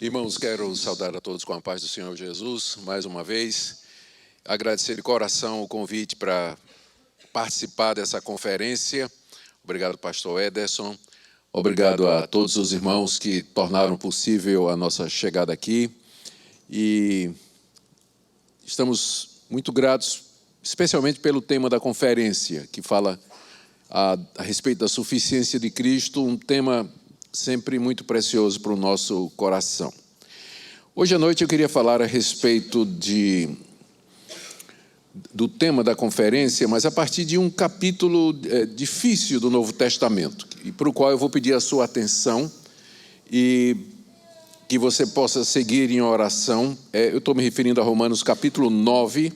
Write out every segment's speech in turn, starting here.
Irmãos, quero saudar a todos com a paz do Senhor Jesus, mais uma vez. Agradecer de coração o convite para participar dessa conferência. Obrigado, pastor Ederson. Obrigado a todos os irmãos que tornaram possível a nossa chegada aqui. E estamos muito gratos, especialmente pelo tema da conferência, que fala a respeito da suficiência de Cristo, um tema sempre muito precioso para o nosso coração. Hoje à noite eu queria falar a respeito do tema da conferência, mas a partir de um capítulo difícil do Novo Testamento, e para o qual eu vou pedir a sua atenção e que você possa seguir em oração. Eu estou me referindo a Romanos capítulo 9,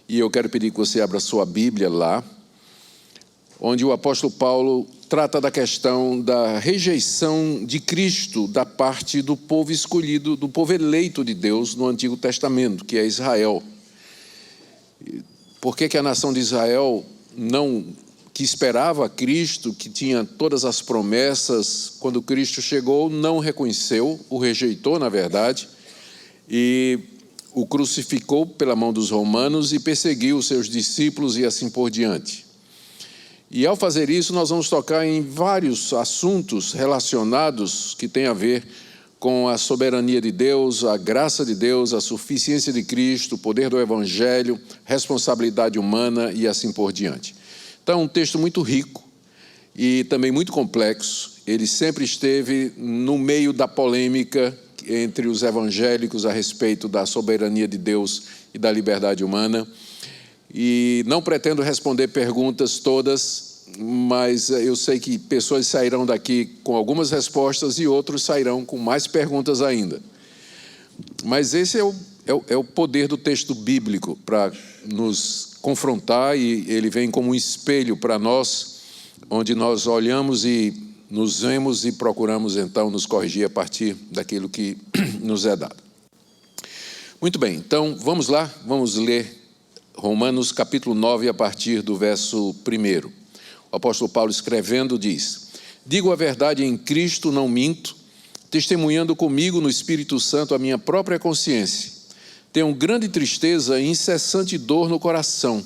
e eu quero pedir que você abra sua Bíblia lá, onde o apóstolo Paulo trata da questão da rejeição de Cristo da parte do povo escolhido, do povo eleito de Deus no Antigo Testamento, que é Israel. Por que a nação de Israel, que esperava Cristo, que tinha todas as promessas, quando Cristo chegou, não reconheceu, o rejeitou, na verdade, e o crucificou pela mão dos romanos e perseguiu os seus discípulos e assim por diante. E ao fazer isso, nós vamos tocar em vários assuntos relacionados que têm a ver com a soberania de Deus, a graça de Deus, a suficiência de Cristo, o poder do Evangelho, responsabilidade humana e assim por diante. Então, é um texto muito rico e também muito complexo. Ele sempre esteve no meio da polêmica entre os evangélicos a respeito da soberania de Deus e da liberdade humana. E não pretendo responder perguntas todas, mas eu sei que pessoas sairão daqui com algumas respostas e outros sairão com mais perguntas ainda. Mas esse é o poder do texto bíblico para nos confrontar, e ele vem como um espelho para nós, onde nós olhamos e nos vemos e procuramos então nos corrigir a partir daquilo que nos é dado. Muito bem, então vamos lá, vamos ler Romanos capítulo 9, a partir do verso 1. O apóstolo Paulo escrevendo diz: digo a verdade em Cristo, não minto, testemunhando comigo no Espírito Santo a minha própria consciência. Tenho grande tristeza e incessante dor no coração,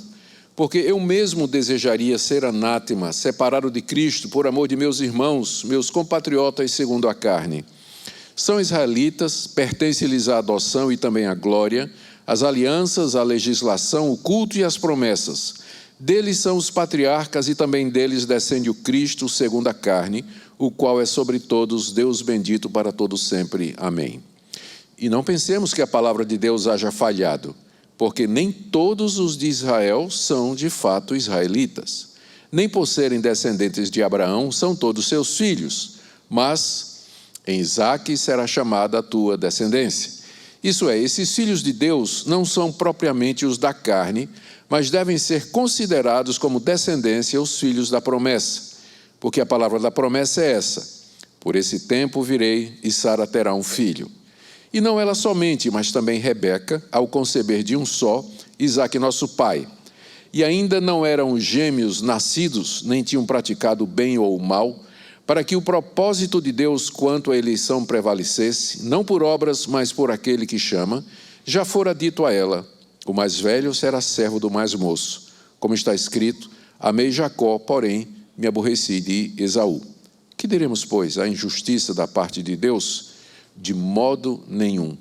porque eu mesmo desejaria ser anátema, separado de Cristo por amor de meus irmãos, meus compatriotas segundo a carne. São israelitas, pertence-lhes a adoção e também a glória, as alianças, a legislação, o culto e as promessas. Deles são os patriarcas e também deles descende o Cristo segundo a carne, o qual é sobre todos Deus bendito para todos sempre. Amém. E não pensemos que a palavra de Deus haja falhado, porque nem todos os de Israel são de fato israelitas. Nem por serem descendentes de Abraão são todos seus filhos, mas em Isaque será chamada a tua descendência. Isso é, esses filhos de Deus não são propriamente os da carne, mas devem ser considerados como descendência os filhos da promessa, porque a palavra da promessa é essa: por esse tempo virei e Sara terá um filho. E não ela somente, mas também Rebeca, ao conceber de um só, Isaque nosso pai. E ainda não eram gêmeos nascidos, nem tinham praticado o bem ou o mal, para que o propósito de Deus quanto à eleição prevalecesse, não por obras, mas por aquele que chama, já fora dito a ela: o mais velho será servo do mais moço. Como está escrito: amei Jacó, porém me aborreci de Esaú. Que diremos, pois, à injustiça da parte de Deus? De modo nenhum.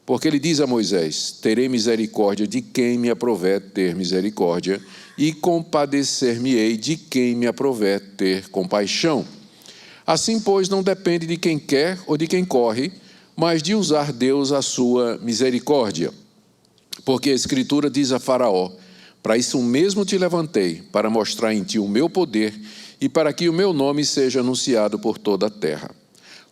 Porque ele diz a Moisés: terei misericórdia de quem me aprouver ter misericórdia, e compadecer-me-ei de quem me aprouver ter compaixão. Assim, pois, não depende de quem quer ou de quem corre, mas de usar Deus a sua misericórdia. Porque a Escritura diz a Faraó: para isso mesmo te levantei, para mostrar em ti o meu poder e para que o meu nome seja anunciado por toda a terra.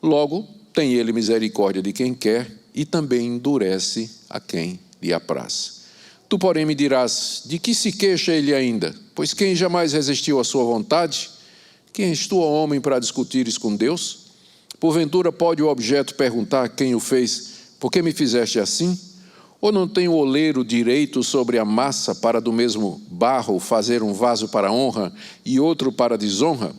Logo, tem ele misericórdia de quem quer e também endurece a quem lhe apraz. Tu, porém, me dirás: de que se queixa ele ainda? Pois quem jamais resistiu à sua vontade? Quem és tu, homem, para discutires com Deus? Porventura pode o objeto perguntar a quem o fez: por que me fizeste assim? Ou não tem o oleiro direito sobre a massa para do mesmo barro fazer um vaso para honra e outro para desonra?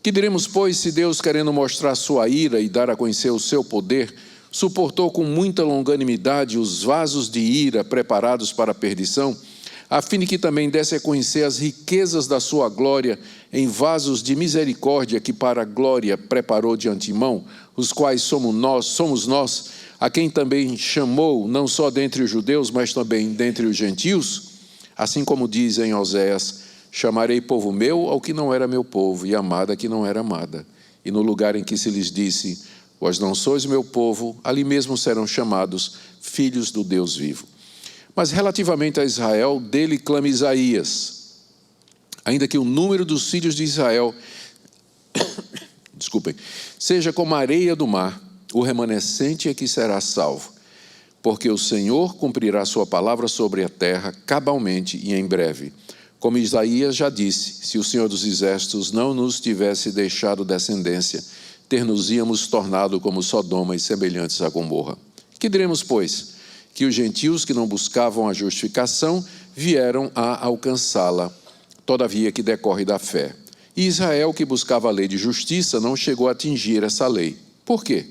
Que diremos, pois, se Deus, querendo mostrar sua ira e dar a conhecer o seu poder, suportou com muita longanimidade os vasos de ira preparados para a perdição, a fim de que também desse a conhecer as riquezas da sua glória em vasos de misericórdia que para a glória preparou de antemão, os quais somos nós, a quem também chamou, não só dentre os judeus, mas também dentre os gentios, assim como diz em Oséias: chamarei povo meu ao que não era meu povo, e amada a que não era amada. E no lugar em que se lhes disse: vós não sois meu povo, ali mesmo serão chamados filhos do Deus vivo. Mas relativamente a Israel, dele clama Isaías: ainda que o número dos filhos de Israel seja como a areia do mar, o remanescente é que será salvo, porque o Senhor cumprirá sua palavra sobre a terra cabalmente e em breve. Como Isaías já disse: se o Senhor dos Exércitos não nos tivesse deixado descendência, ter-nos-íamos tornado como Sodoma e semelhantes a Gomorra. Que diremos, pois? Que os gentios que não buscavam a justificação vieram a alcançá-la, todavia que decorre da fé. E Israel, que buscava a lei de justiça, não chegou a atingir essa lei. Por quê?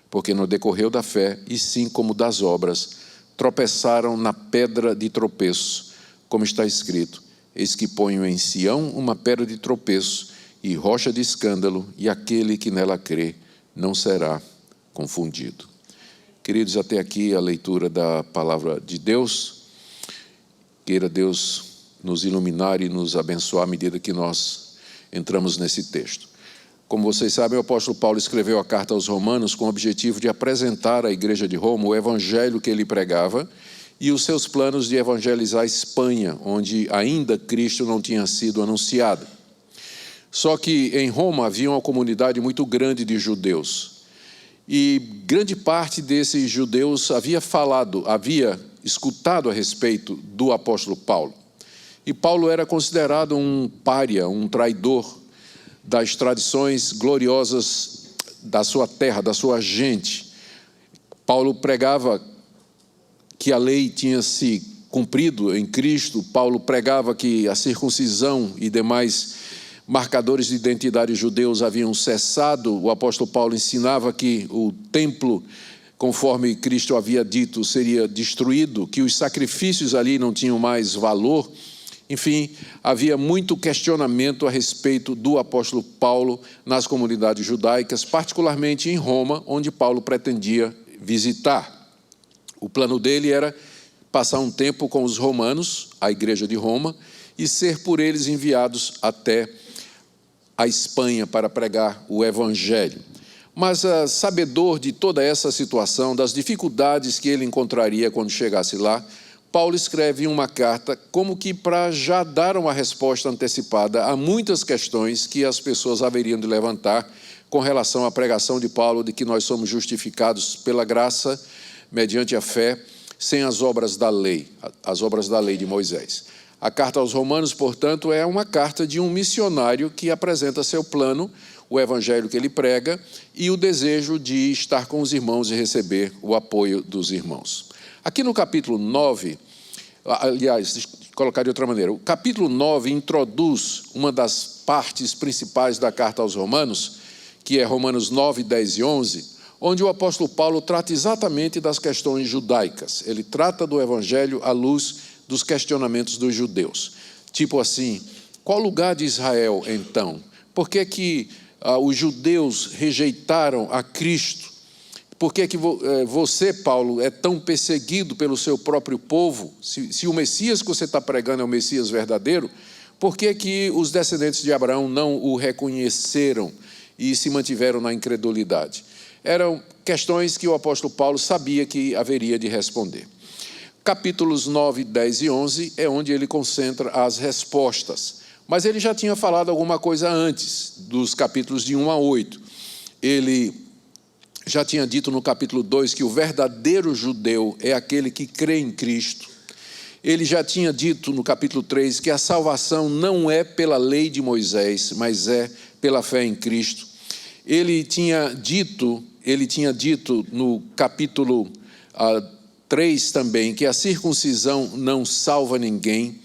Porque não decorreu da fé, e sim como das obras, tropeçaram na pedra de tropeço, como está escrito: eis que ponho em Sião uma pedra de tropeço e rocha de escândalo, e aquele que nela crê não será confundido. Queridos, até aqui a leitura da palavra de Deus. Queira Deus nos iluminar e nos abençoar à medida que nós entramos nesse texto. Como vocês sabem, o apóstolo Paulo escreveu a carta aos Romanos com o objetivo de apresentar à igreja de Roma o evangelho que ele pregava e os seus planos de evangelizar a Espanha, onde ainda Cristo não tinha sido anunciado. Só que em Roma havia uma comunidade muito grande de judeus. E grande parte desses judeus havia escutado a respeito do apóstolo Paulo. E Paulo era considerado um pária, um traidor das tradições gloriosas da sua terra, da sua gente. Paulo pregava que a lei tinha se cumprido em Cristo. Paulo pregava que a circuncisão e demais marcadores de identidade judeus haviam cessado. O apóstolo Paulo ensinava que o templo, conforme Cristo havia dito, seria destruído, que os sacrifícios ali não tinham mais valor. Enfim, havia muito questionamento a respeito do apóstolo Paulo nas comunidades judaicas, particularmente em Roma, onde Paulo pretendia visitar. O plano dele era passar um tempo com os romanos, a igreja de Roma, e ser por eles enviados até a Espanha para pregar o evangelho. Mas, sabedor de toda essa situação, das dificuldades que ele encontraria quando chegasse lá, Paulo escreve uma carta como que para já dar uma resposta antecipada a muitas questões que as pessoas haveriam de levantar com relação à pregação de Paulo de que nós somos justificados pela graça, mediante a fé, sem as obras da lei de Moisés. A carta aos Romanos, portanto, é uma carta de um missionário que apresenta seu plano, o evangelho que ele prega e o desejo de estar com os irmãos e receber o apoio dos irmãos. Aqui no capítulo 9, aliás, deixa eu colocar de outra maneira, o capítulo 9 introduz uma das partes principais da carta aos Romanos, que é Romanos 9, 10 e 11, onde o apóstolo Paulo trata exatamente das questões judaicas. Ele trata do evangelho à luz dos questionamentos dos judeus. Tipo assim: qual lugar de Israel, então? Por que que os judeus rejeitaram a Cristo? Por que que você, Paulo, é tão perseguido pelo seu próprio povo? Se o Messias que você está pregando é o Messias verdadeiro, por que que os descendentes de Abraão não o reconheceram e se mantiveram na incredulidade? Eram questões que o apóstolo Paulo sabia que haveria de responder. Capítulos 9, 10 e 11 é onde ele concentra as respostas. Mas ele já tinha falado alguma coisa antes, dos capítulos de 1 a 8. Ele já tinha dito no capítulo 2 que o verdadeiro judeu é aquele que crê em Cristo. Ele já tinha dito no capítulo 3 que a salvação não é pela lei de Moisés, mas é pela fé em Cristo. Ele tinha dito no capítulo 3 também, que a circuncisão não salva ninguém.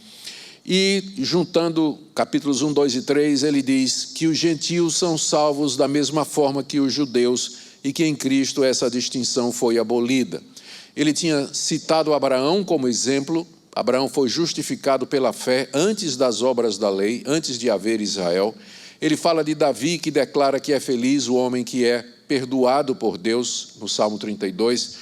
E juntando capítulos 1, 2 e 3, ele diz que os gentios são salvos da mesma forma que os judeus e que em Cristo essa distinção foi abolida. Ele tinha citado Abraão como exemplo. Abraão foi justificado pela fé antes das obras da lei, antes de haver Israel. Ele fala de Davi, que declara que é feliz o homem que é perdoado por Deus, no Salmo 32.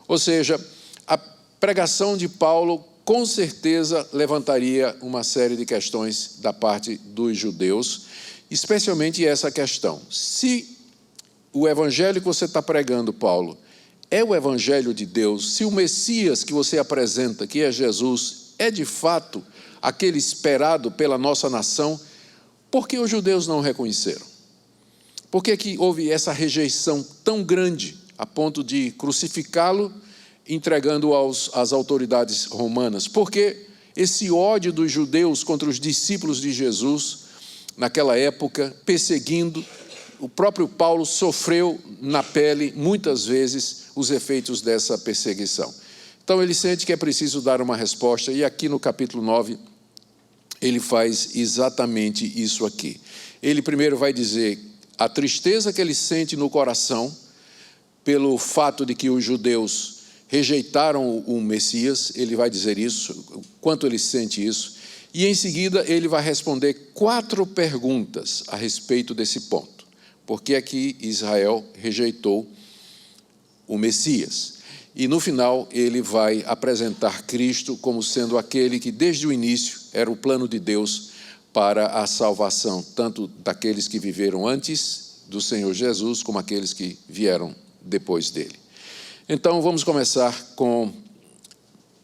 Ou seja, a pregação de Paulo com certeza levantaria uma série de questões da parte dos judeus, especialmente essa questão: se o evangelho que você está pregando, Paulo, é o evangelho de Deus, se o Messias que você apresenta, que é Jesus, é de fato aquele esperado pela nossa nação, por que os judeus não o reconheceram? Por que houve essa rejeição tão grande a ponto de crucificá-lo, entregando às autoridades romanas? Porque esse ódio dos judeus contra os discípulos de Jesus, naquela época, perseguindo, o próprio Paulo sofreu na pele, muitas vezes, os efeitos dessa perseguição. Então, ele sente que é preciso dar uma resposta, e aqui no capítulo 9, ele faz exatamente isso aqui. Ele primeiro vai dizer a tristeza que ele sente no coração pelo fato de que os judeus rejeitaram o Messias. Ele vai dizer isso, o quanto ele sente isso, e em seguida ele vai responder 4 perguntas a respeito desse ponto. Por que é que Israel rejeitou o Messias? E no final ele vai apresentar Cristo como sendo aquele que desde o início era o plano de Deus para a salvação, tanto daqueles que viveram antes do Senhor Jesus, como aqueles que vieram depois dele. Então vamos começar com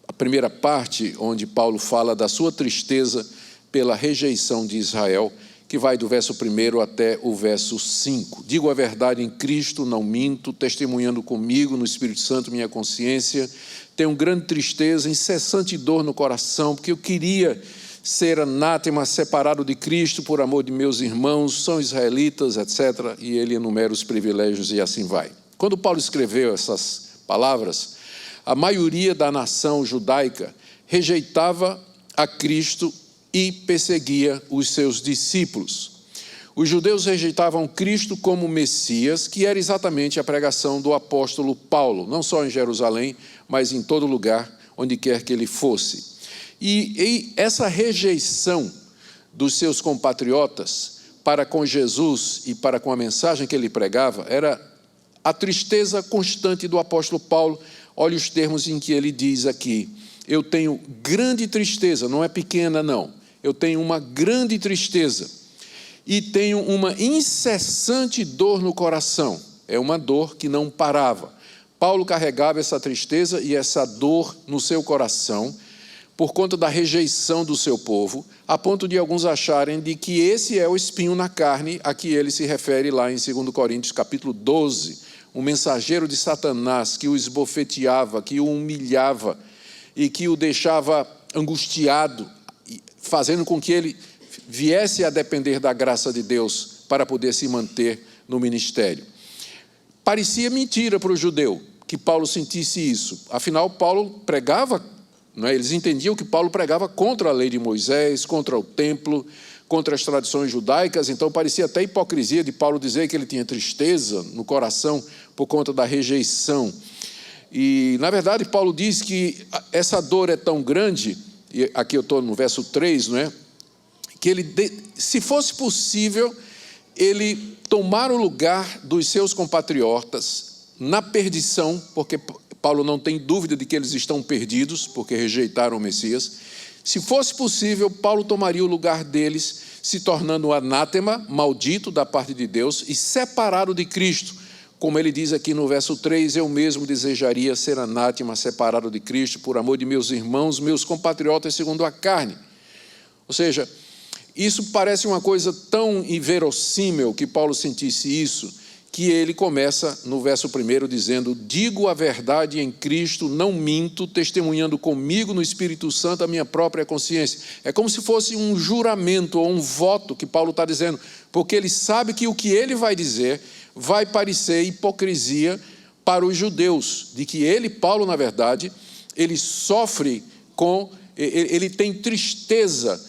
a primeira parte, onde Paulo fala da sua tristeza pela rejeição de Israel, que vai do verso 1 até o verso 5. Digo a verdade em Cristo, não minto, testemunhando comigo no Espírito Santo minha consciência. Tenho grande tristeza, incessante dor no coração, porque eu queria ser anátema, separado de Cristo por amor de meus irmãos, são israelitas, etc. E ele enumera os privilégios e assim vai. Quando Paulo escreveu essas palavras, a maioria da nação judaica rejeitava a Cristo e perseguia os seus discípulos. Os judeus rejeitavam Cristo como Messias, que era exatamente a pregação do apóstolo Paulo, não só em Jerusalém, mas em todo lugar, onde quer que ele fosse. E essa rejeição dos seus compatriotas para com Jesus e para com a mensagem que ele pregava era a tristeza constante do apóstolo Paulo. Olha os termos em que ele diz aqui: eu tenho grande tristeza, não é pequena não, eu tenho uma grande tristeza e tenho uma incessante dor no coração. É uma dor que não parava. Paulo carregava essa tristeza e essa dor no seu coração por conta da rejeição do seu povo, a ponto de alguns acharem de que esse é o espinho na carne a que ele se refere lá em 2 Coríntios capítulo 12, um mensageiro de Satanás que o esbofeteava, que o humilhava e que o deixava angustiado, fazendo com que ele viesse a depender da graça de Deus para poder se manter no ministério. Parecia mentira para o judeu que Paulo sentisse isso. Afinal, Paulo pregava, não é? Eles entendiam que Paulo pregava contra a lei de Moisés, contra o templo, contra as tradições judaicas. Então parecia até hipocrisia de Paulo dizer que ele tinha tristeza no coração por conta da rejeição. E, na verdade, Paulo diz que essa dor é tão grande, e aqui eu estou no verso 3, não é? Que ele, se fosse possível, ele tomar o lugar dos seus compatriotas na perdição, porque Paulo não tem dúvida de que eles estão perdidos, porque rejeitaram o Messias. Se fosse possível, Paulo tomaria o lugar deles, se tornando anátema, maldito da parte de Deus e separado de Cristo. Como ele diz aqui no verso 3, eu mesmo desejaria ser anátema, separado de Cristo, por amor de meus irmãos, meus compatriotas segundo a carne. Ou seja, isso parece uma coisa tão inverossímil que Paulo sentisse isso, que ele começa no verso 1 dizendo: digo a verdade em Cristo, não minto, testemunhando comigo no Espírito Santo a minha própria consciência. É como se fosse um juramento ou um voto que Paulo está dizendo, porque ele sabe que o que ele vai dizer vai parecer hipocrisia para os judeus, de que ele, Paulo, na verdade, ele sofre ele tem tristeza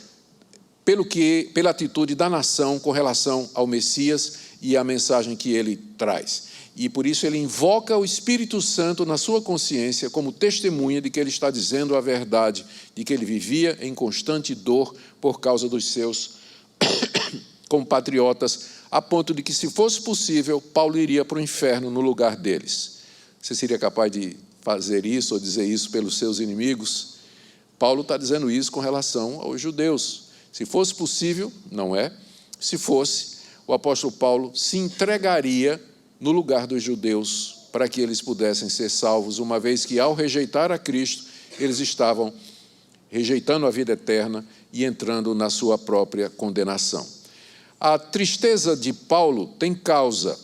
pela atitude da nação com relação ao Messias e a mensagem que ele traz. e por isso ele invoca o Espírito Santo na sua consciência como testemunha de que ele está dizendo a verdade, de que ele vivia em constante dor por causa dos seus compatriotas, a ponto de que, se fosse possível, Paulo iria para o inferno no lugar deles. Você seria capaz de fazer isso ou dizer isso pelos seus inimigos? Paulo está dizendo isso com relação aos judeus. Se fosse possível, não é? Se fosse, o apóstolo Paulo se entregaria no lugar dos judeus para que eles pudessem ser salvos, uma vez que, ao rejeitar a Cristo, eles estavam rejeitando a vida eterna e entrando na sua própria condenação. A tristeza de Paulo tem causa.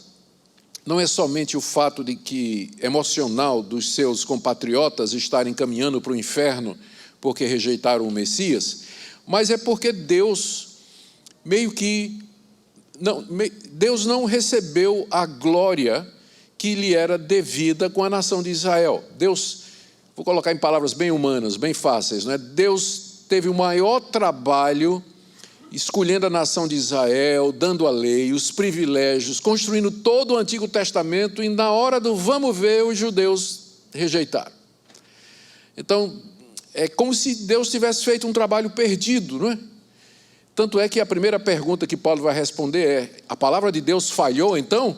Não é somente o fato de que emocional dos seus compatriotas estarem caminhando para o inferno porque rejeitaram o Messias, mas é porque Deus Deus não recebeu a glória que lhe era devida com a nação de Israel. Deus, vou colocar em palavras bem humanas, bem fáceis, não é? Deus teve o maior trabalho escolhendo a nação de Israel, dando a lei, os privilégios, construindo todo o Antigo Testamento, e na hora do vamos ver, os judeus rejeitaram. Então, é como se Deus tivesse feito um trabalho perdido, não é? Tanto é que a primeira pergunta que Paulo vai responder é: a palavra de Deus falhou então?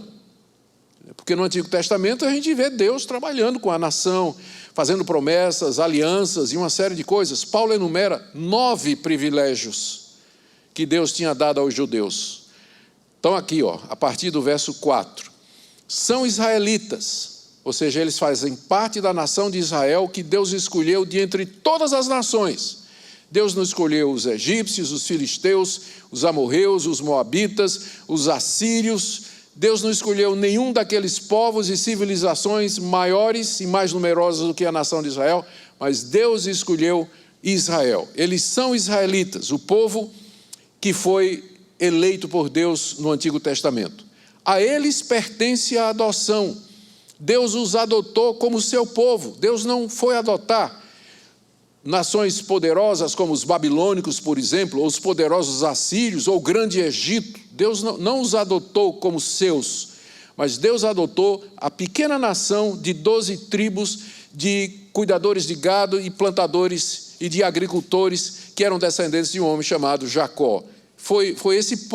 Porque no Antigo Testamento a gente vê Deus trabalhando com a nação, fazendo promessas, alianças e uma série de coisas. Paulo enumera 9 privilégios que Deus tinha dado aos judeus. Então aqui, a partir do verso 4, são israelitas, ou seja, eles fazem parte da nação de Israel que Deus escolheu de entre todas as nações. Deus não escolheu os egípcios, os filisteus, os amorreus, os moabitas, os assírios. Deus não escolheu nenhum daqueles povos e civilizações maiores e mais numerosas do que a nação de Israel, mas Deus escolheu Israel. Eles são israelitas, o povo que foi eleito por Deus no Antigo Testamento. A eles pertence a adoção. Deus os adotou como seu povo. Deus não foi adotar nações poderosas como os babilônicos, por exemplo, ou os poderosos assírios, ou o grande Egito. Deus não os adotou como seus, mas Deus adotou a pequena nação de 12 tribos de cuidadores de gado e plantadores e de agricultores que eram descendentes de um homem chamado Jacó. Foi esse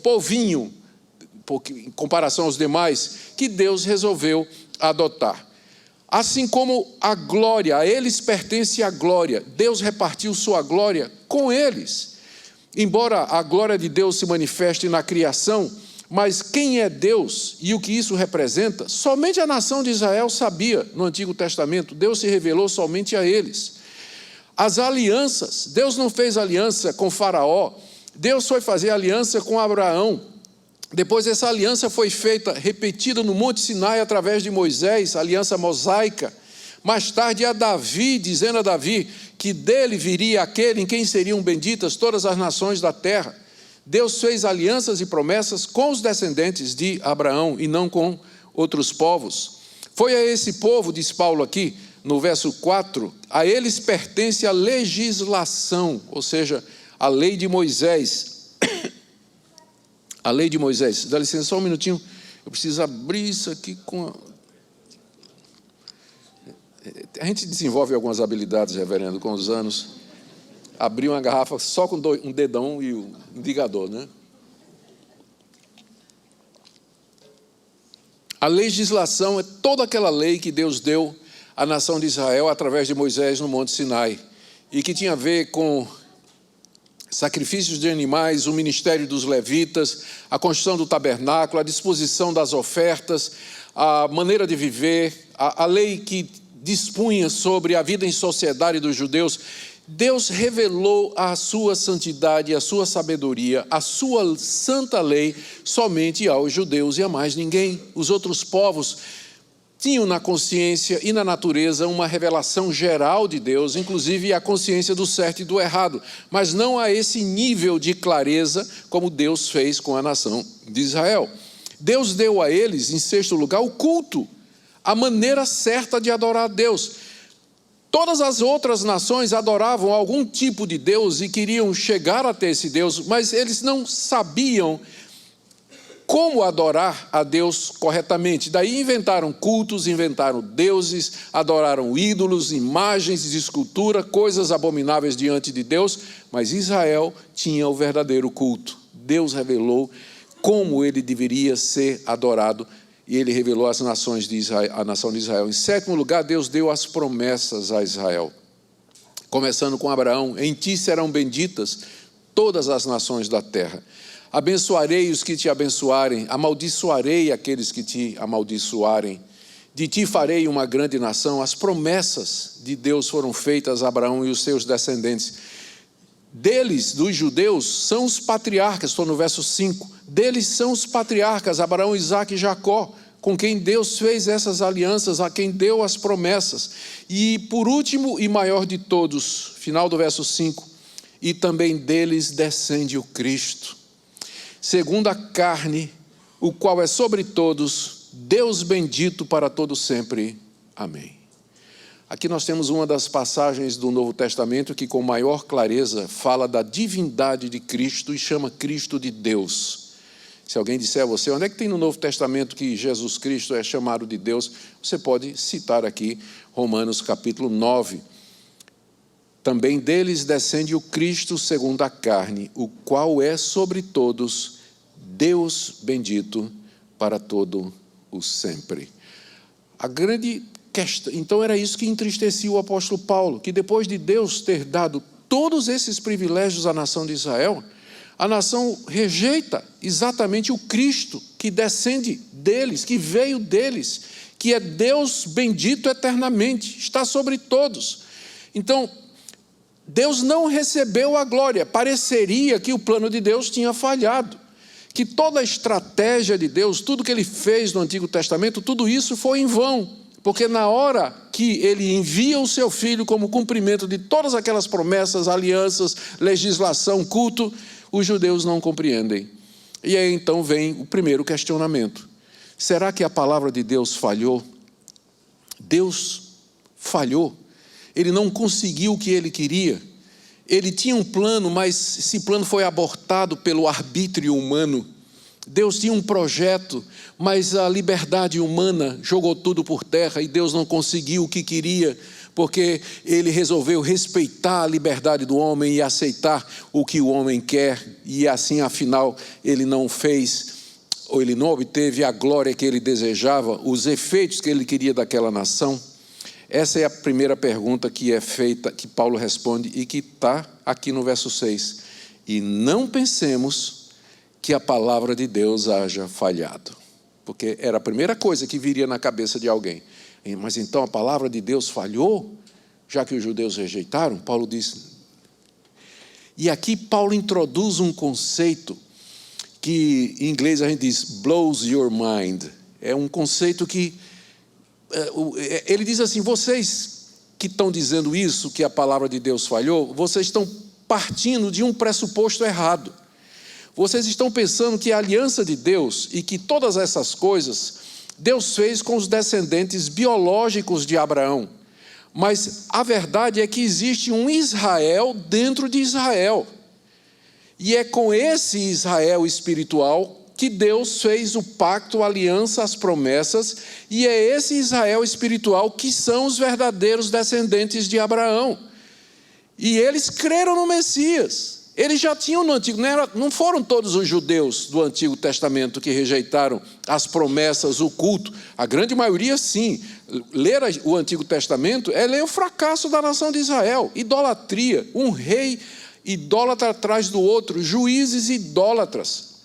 povinho, em comparação aos demais, que Deus resolveu adotar. Assim como a glória, a eles pertence a glória. Deus repartiu sua glória com eles. Embora a glória de Deus se manifeste na criação, mas quem é Deus e o que isso representa, somente a nação de Israel sabia no Antigo Testamento. Deus se revelou somente a eles. As alianças, Deus não fez aliança com Faraó, Deus foi fazer aliança com Abraão. Depois essa aliança foi feita, repetida no Monte Sinai através de Moisés, a aliança mosaica. Mais tarde a Davi, dizendo a Davi que dele viria aquele em quem seriam benditas todas as nações da terra. Deus fez alianças e promessas com os descendentes de Abraão e não com outros povos. Foi a esse povo, diz Paulo aqui, no verso 4, a eles pertence a legislação, ou seja, a lei de Moisés. A lei de Moisés. Dá licença só um minutinho. Eu preciso abrir isso aqui com... A gente desenvolve algumas habilidades, reverendo, com os anos. Abrir uma garrafa só com um dedão e o indicador, né? A legislação é toda aquela lei que Deus deu à nação de Israel através de Moisés no Monte Sinai, e que tinha a ver com sacrifícios de animais, o ministério dos levitas, a construção do tabernáculo, a disposição das ofertas, a maneira de viver, a lei que dispunha sobre a vida em sociedade dos judeus. Deus revelou a sua santidade, a sua sabedoria, a sua santa lei somente aos judeus e a mais ninguém. Os outros povos tinham na consciência e na natureza uma revelação geral de Deus, inclusive a consciência do certo e do errado, mas não a esse nível de clareza como Deus fez com a nação de Israel. Deus deu a eles, em sexto lugar, o culto, a maneira certa de adorar a Deus. Todas as outras nações adoravam algum tipo de Deus e queriam chegar até esse Deus, mas eles não sabiam como adorar a Deus corretamente. Daí inventaram cultos, inventaram deuses, adoraram ídolos, imagens de escultura, coisas abomináveis diante de Deus, mas Israel tinha o verdadeiro culto. Deus revelou como ele deveria ser adorado, e ele revelou às nações de Israel, a nação de Israel. Em sétimo lugar, Deus deu as promessas a Israel, começando com Abraão: em ti serão benditas todas as nações da terra. Abençoarei os que te abençoarem, amaldiçoarei aqueles que te amaldiçoarem. De ti farei uma grande nação. As promessas de Deus foram feitas a Abraão e os seus descendentes. Deles, dos judeus, são os patriarcas, estou no verso 5. Deles são os patriarcas, Abraão, Isaque e Jacó, com quem Deus fez essas alianças, a quem deu as promessas. E por último e maior de todos, final do verso 5, e também deles descende o Cristo, segundo a carne, o qual é sobre todos, Deus bendito para todo sempre. Amém. Aqui nós temos uma das passagens do Novo Testamento que com maior clareza fala da divindade de Cristo e chama Cristo de Deus. Se alguém disser a você, onde é que tem no Novo Testamento que Jesus Cristo é chamado de Deus? Você pode citar aqui Romanos capítulo 9. Também deles descende o Cristo segundo a carne, o qual é sobre todos Deus bendito para todo o sempre. A grande questão, então era isso que entristecia o apóstolo Paulo, que depois de Deus ter dado todos esses privilégios à nação de Israel, a nação rejeita exatamente o Cristo que descende deles, que veio deles, que é Deus bendito eternamente, está sobre todos. Então, Deus não recebeu a glória. Pareceria que o plano de Deus tinha falhado, que toda a estratégia de Deus, tudo que ele fez no Antigo Testamento, tudo isso foi em vão, porque na hora que ele envia o seu filho como cumprimento de todas aquelas promessas, alianças, legislação, culto, os judeus não compreendem. E aí então vem o primeiro questionamento: será que a palavra de Deus falhou? Deus falhou. Ele não conseguiu o que ele queria. Ele tinha um plano, mas esse plano foi abortado pelo arbítrio humano. Deus tinha um projeto, mas a liberdade humana jogou tudo por terra e Deus não conseguiu o que queria, porque ele resolveu respeitar a liberdade do homem e aceitar o que o homem quer, e assim, afinal, ele não fez, ou ele não obteve a glória que ele desejava, os efeitos que ele queria daquela nação. Essa é a primeira pergunta que é feita, que Paulo responde e que está aqui no verso 6. E não pensemos que a palavra de Deus haja falhado, porque era a primeira coisa que viria na cabeça de alguém. Mas então a palavra de Deus falhou, já que os judeus rejeitaram? Paulo diz. E aqui Paulo introduz um conceito que em inglês a gente diz blows your mind. É um conceito que ele diz assim: vocês que estão dizendo isso, que a palavra de Deus falhou, vocês estão partindo de um pressuposto errado. Vocês estão pensando que a aliança de Deus e que todas essas coisas Deus fez com os descendentes biológicos de Abraão. Mas a verdade é que existe um Israel dentro de Israel. E é com esse Israel espiritual que Deus fez o pacto, a aliança, as promessas, e é esse Israel espiritual que são os verdadeiros descendentes de Abraão. E eles creram no Messias. Eles já tinham no Antigo, não foram todos os judeus do Antigo Testamento que rejeitaram as promessas, o culto. A grande maioria, sim. Ler o Antigo Testamento é ler o fracasso da nação de Israel. Idolatria, um rei idólatra atrás do outro, juízes idólatras,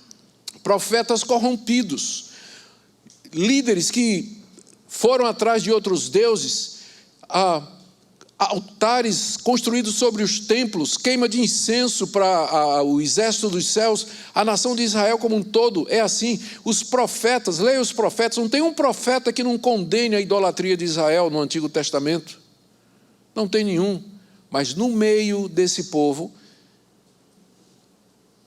profetas corrompidos, líderes que foram atrás de outros deuses, altares construídos sobre os templos, queima de incenso para o exército dos céus. A nação de Israel como um todo é assim. Os profetas, leia os profetas, não tem um profeta que não condene a idolatria de Israel no Antigo Testamento. Não tem nenhum. Mas no meio desse povo,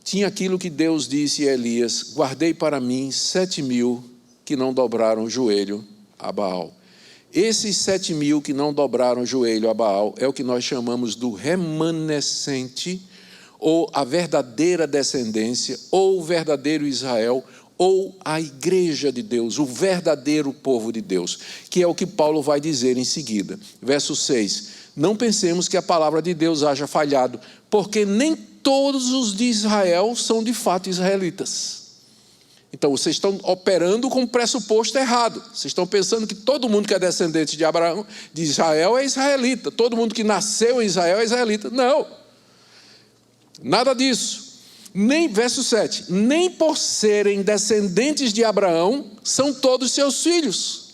tinha aquilo que Deus disse a Elias: guardei para mim 7.000 que não dobraram o joelho a Baal. Esses 7.000 que não dobraram o joelho a Baal é o que nós chamamos do remanescente, ou a verdadeira descendência, ou o verdadeiro Israel, ou a igreja de Deus, o verdadeiro povo de Deus, que é o que Paulo vai dizer em seguida. Verso 6, não pensemos que a palavra de Deus haja falhado, porque nem todos os de Israel são de fato israelitas. Então, vocês estão operando com o pressuposto errado. Vocês estão pensando que todo mundo que é descendente de Abraão, de Israel, é israelita. Todo mundo que nasceu em Israel é israelita. Não. Nada disso. Verso 7. Nem por serem descendentes de Abraão, são todos seus filhos.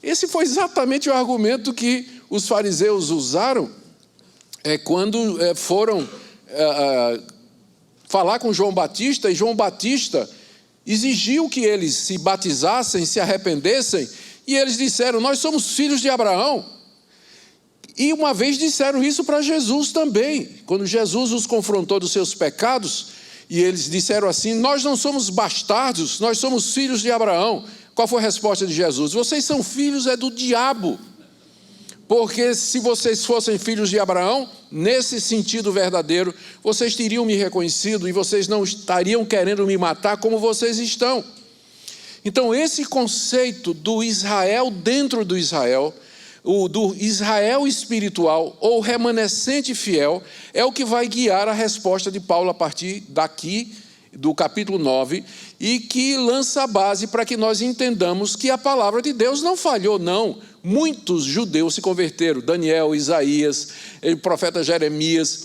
Esse foi exatamente o argumento que os fariseus usaram quando foram falar com João Batista, e João Batista exigiu que eles se batizassem, se arrependessem, e eles disseram, nós somos filhos de Abraão. E uma vez disseram isso para Jesus também, quando Jesus os confrontou dos seus pecados, e eles disseram assim, nós não somos bastardos, nós somos filhos de Abraão. Qual foi a resposta de Jesus? Vocês são filhos do diabo. Porque se vocês fossem filhos de Abraão, nesse sentido verdadeiro, vocês teriam me reconhecido e vocês não estariam querendo me matar como vocês estão. Então, esse conceito do Israel dentro do Israel, do Israel espiritual ou remanescente fiel, é o que vai guiar a resposta de Paulo a partir daqui, do capítulo 9, e que lança a base para que nós entendamos que a palavra de Deus não falhou, não. Muitos judeus se converteram, Daniel, Isaías, o profeta Jeremias,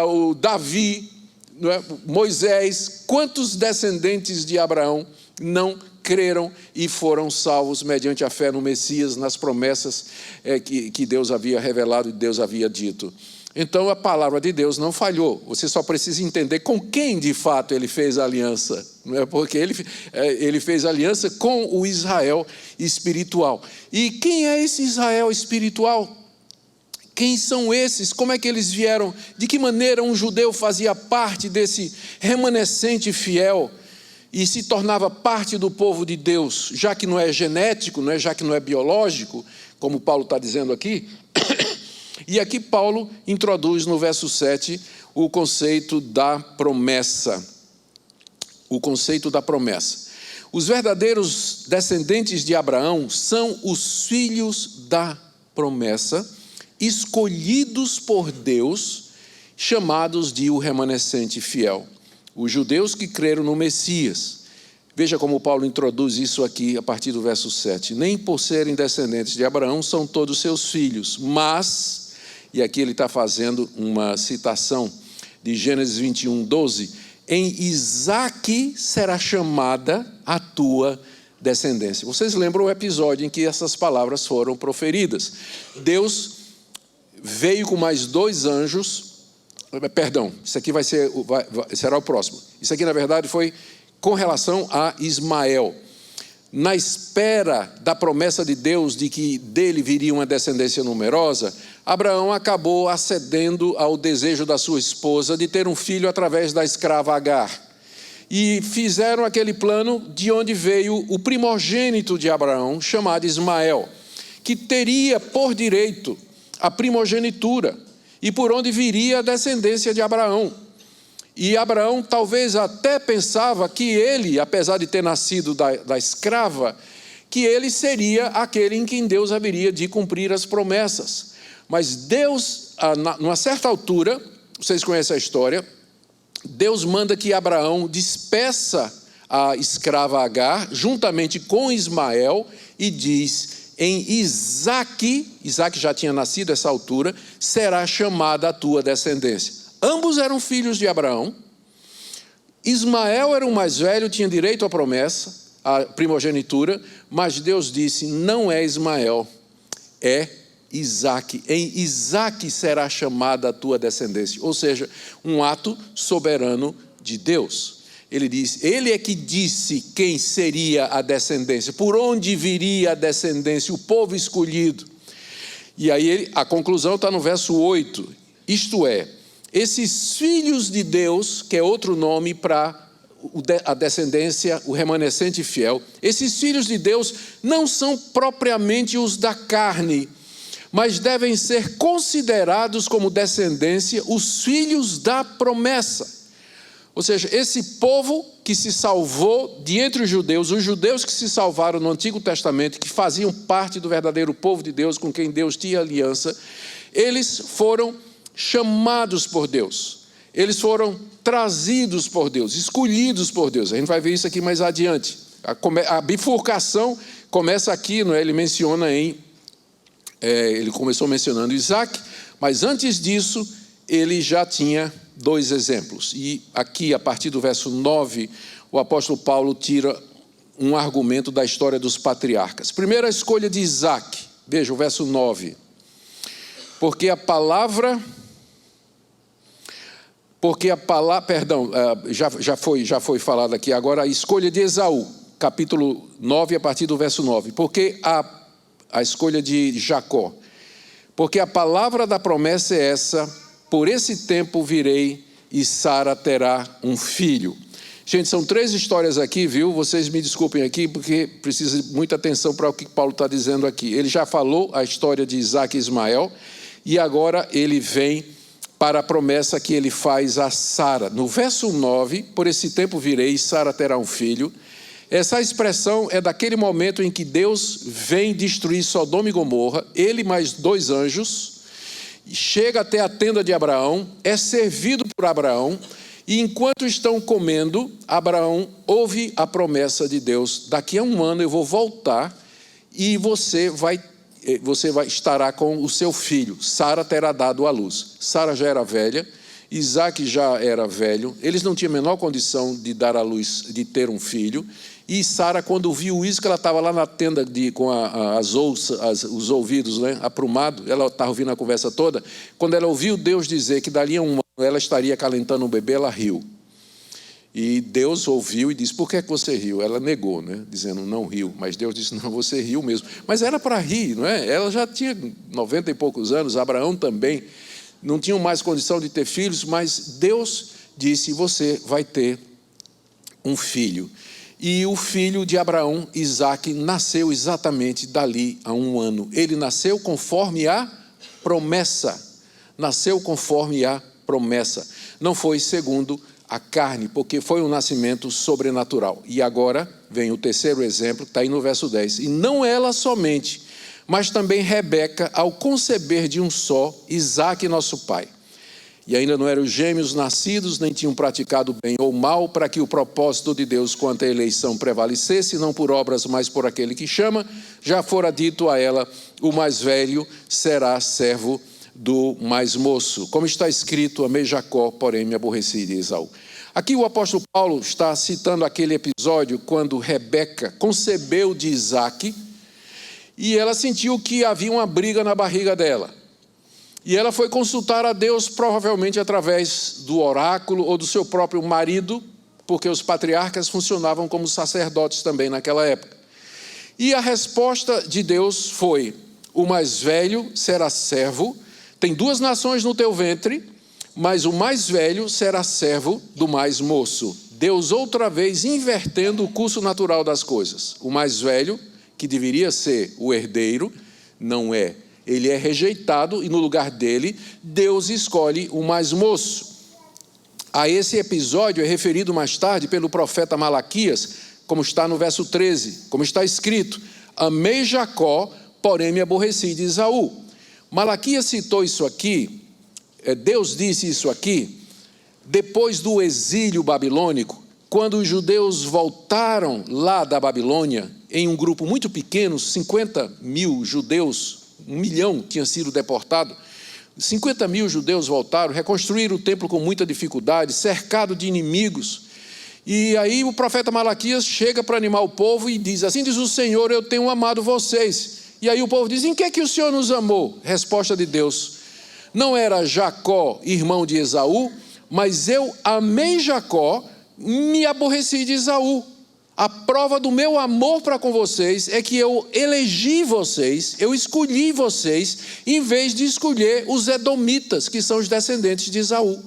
o Davi, Moisés, quantos descendentes de Abraão não creram e foram salvos mediante a fé no Messias, nas promessas que Deus havia revelado e Deus havia dito. Então, a palavra de Deus não falhou. Você só precisa entender com quem, de fato, ele fez a aliança. Não é? Porque ele fez aliança com o Israel espiritual. E quem é esse Israel espiritual? Quem são esses? Como é que eles vieram? De que maneira um judeu fazia parte desse remanescente fiel e se tornava parte do povo de Deus, já que não é genético, já que não é biológico, como Paulo está dizendo aqui? E aqui Paulo introduz no verso 7 o conceito da promessa. O conceito da promessa. Os verdadeiros descendentes de Abraão são os filhos da promessa, escolhidos por Deus, chamados de o remanescente fiel. Os judeus que creram no Messias. Veja como Paulo introduz isso aqui a partir do verso 7. Nem por serem descendentes de Abraão são todos seus filhos, mas... E aqui ele está fazendo uma citação de Gênesis 21, 12. Em Isaque será chamada a tua descendência. Vocês lembram o episódio em que essas palavras foram proferidas? Deus veio com mais 2 anjos. Perdão, isso aqui será o próximo. Isso aqui, na verdade, foi com relação a Ismael. Na espera da promessa de Deus de que dele viria uma descendência numerosa, Abraão acabou acedendo ao desejo da sua esposa de ter um filho através da escrava Agar. E fizeram aquele plano de onde veio o primogênito de Abraão, chamado Ismael, que teria por direito a primogenitura e por onde viria a descendência de Abraão. E Abraão talvez até pensava que ele, apesar de ter nascido da escrava, que ele seria aquele em quem Deus haveria de cumprir as promessas. Mas Deus, numa certa altura, vocês conhecem a história, Deus manda que Abraão despeça a escrava Agar, juntamente com Ismael, e diz, em Isaque já tinha nascido a essa altura, será chamada a tua descendência. Ambos eram filhos de Abraão. Ismael era o mais velho, tinha direito à promessa, à primogenitura, mas Deus disse, não é Ismael, é Isaque. Em Isaque será chamada a tua descendência. Ou seja, um ato soberano de Deus. Ele diz, ele é que disse quem seria a descendência, por onde viria a descendência, o povo escolhido. E aí a conclusão está no verso 8, isto é, esses filhos de Deus, que é outro nome para a descendência, o remanescente fiel, esses filhos de Deus não são propriamente os da carne, mas devem ser considerados como descendência os filhos da promessa. Ou seja, esse povo que se salvou de entre os judeus que se salvaram no Antigo Testamento, que faziam parte do verdadeiro povo de Deus, com quem Deus tinha aliança, eles foram chamados por Deus. Eles foram trazidos por Deus, escolhidos por Deus. A gente vai ver isso aqui mais adiante. A bifurcação começa aqui, não é? Ele começou mencionando Isaac, mas antes disso, ele já tinha 2 exemplos. E aqui, a partir do verso 9, o apóstolo Paulo tira um argumento da história dos patriarcas. Primeiro, a escolha de Isaac. Veja o verso 9. Porque a palavra, perdão, já foi falado aqui, agora a escolha de Esaú, capítulo 9, a partir do verso 9. Porque a escolha de Jacó. Porque a palavra da promessa é essa: por esse tempo virei e Sara terá um filho. Gente, são 3 histórias aqui, viu? Vocês me desculpem aqui, porque precisa de muita atenção para o que Paulo está dizendo aqui. Ele já falou a história de Isaac e Ismael, e agora ele vem para a promessa que ele faz a Sara. No verso 9, por esse tempo virei e Sara terá um filho. Essa expressão é daquele momento em que Deus vem destruir Sodoma e Gomorra, ele mais 2 anjos, chega até a tenda de Abraão, é servido por Abraão, e enquanto estão comendo, Abraão ouve a promessa de Deus: daqui a 1 ano eu vou voltar e você estará com o seu filho. Sara terá dado à luz. Sara já era velha, Isaac já era velho, eles não tinham a menor condição de dar à luz, de ter um filho. E Sara, quando viu isso, que ela estava lá na tenda com os ouvidos, né, aprumados, ela estava ouvindo a conversa toda, quando ela ouviu Deus dizer que dali a 1 ano ela estaria acalentando um bebê, ela riu. E Deus ouviu e disse: por que é que você riu? Ela negou, né, dizendo: não riu. Mas Deus disse: não, você riu mesmo. Mas era para rir, não é? Ela já tinha 90 e poucos anos, Abraão também, não tinham mais condição de ter filhos, mas Deus disse: você vai ter um filho. E o filho de Abraão, Isaac, nasceu exatamente dali a 1 ano. Ele nasceu conforme a promessa. Nasceu conforme a promessa. Não foi segundo a carne, porque foi um nascimento sobrenatural. E agora vem o terceiro exemplo, que está aí no verso 10. E não ela somente, mas também Rebeca, ao conceber de um só, Isaac, nosso pai. E ainda não eram gêmeos nascidos, nem tinham praticado bem ou mal, para que o propósito de Deus quanto à eleição prevalecesse, não por obras, mas por aquele que chama. Já fora dito a ela: o mais velho será servo do mais moço. Como está escrito: amei Jacó, porém me aborreci de Esaú. Aqui o apóstolo Paulo está citando aquele episódio quando Rebeca concebeu de Isaac, e ela sentiu que havia uma briga na barriga dela. E ela foi consultar a Deus, provavelmente através do oráculo ou do seu próprio marido, porque os patriarcas funcionavam como sacerdotes também naquela época. E a resposta de Deus foi: o mais velho será servo, tem 2 nações no teu ventre, mas o mais velho será servo do mais moço. Deus outra vez invertendo o curso natural das coisas. O mais velho, que deveria ser o herdeiro, não é. Ele é rejeitado e no lugar dele, Deus escolhe o mais moço. A esse episódio é referido mais tarde pelo profeta Malaquias, como está no verso 13, como está escrito: amei Jacó, porém me aborreci de Esaú. Malaquias citou isso aqui, Deus disse isso aqui, depois do exílio babilônico, quando os judeus voltaram lá da Babilônia, em um grupo muito pequeno, 50.000 judeus, 1 milhão tinha sido deportado, 50.000 judeus voltaram, reconstruíram o templo com muita dificuldade, cercado de inimigos. E aí o profeta Malaquias chega para animar o povo e diz: assim diz o Senhor, eu tenho amado vocês. E aí o povo diz: em que é que o Senhor nos amou? Resposta de Deus: não era Jacó irmão de Esaú, mas eu amei Jacó, me aborreci de Esaú. A prova do meu amor para com vocês é que eu elegi vocês, eu escolhi vocês, em vez de escolher os edomitas, que são os descendentes de Esaú.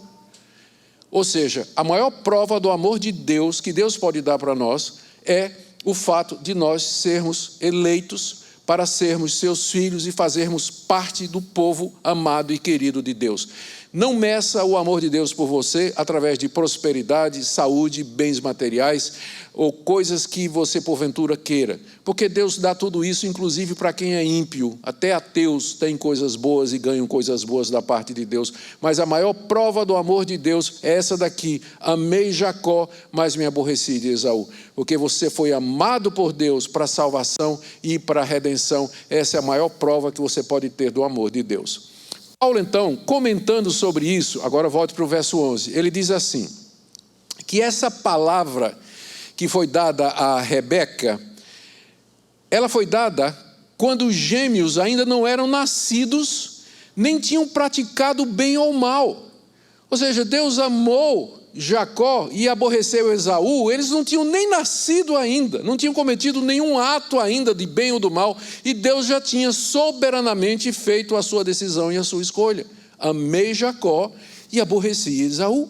Ou seja, a maior prova do amor de Deus, que Deus pode dar para nós, é o fato de nós sermos eleitos para sermos seus filhos e fazermos parte do povo amado e querido de Deus. Não meça o amor de Deus por você através de prosperidade, saúde, bens materiais ou coisas que você porventura queira. Porque Deus dá tudo isso, inclusive para quem é ímpio. Até ateus têm coisas boas e ganham coisas boas da parte de Deus. Mas a maior prova do amor de Deus é essa daqui. Amei Jacó, mas me aborreci de Esaú. Porque você foi amado por Deus para a salvação e para a redenção. Essa é a maior prova que você pode ter do amor de Deus. Paulo, então, comentando sobre isso, agora volte para o verso 11, ele diz assim, que essa palavra que foi dada a Rebeca, ela foi dada quando os gêmeos ainda não eram nascidos, nem tinham praticado bem ou mal. Ou seja, Deus amou Jacó e aborreceu Esaú, eles não tinham nem nascido ainda, não tinham cometido nenhum ato ainda de bem ou do mal, e Deus já tinha soberanamente feito a sua decisão e a sua escolha. Amei Jacó e aborreci Esaú.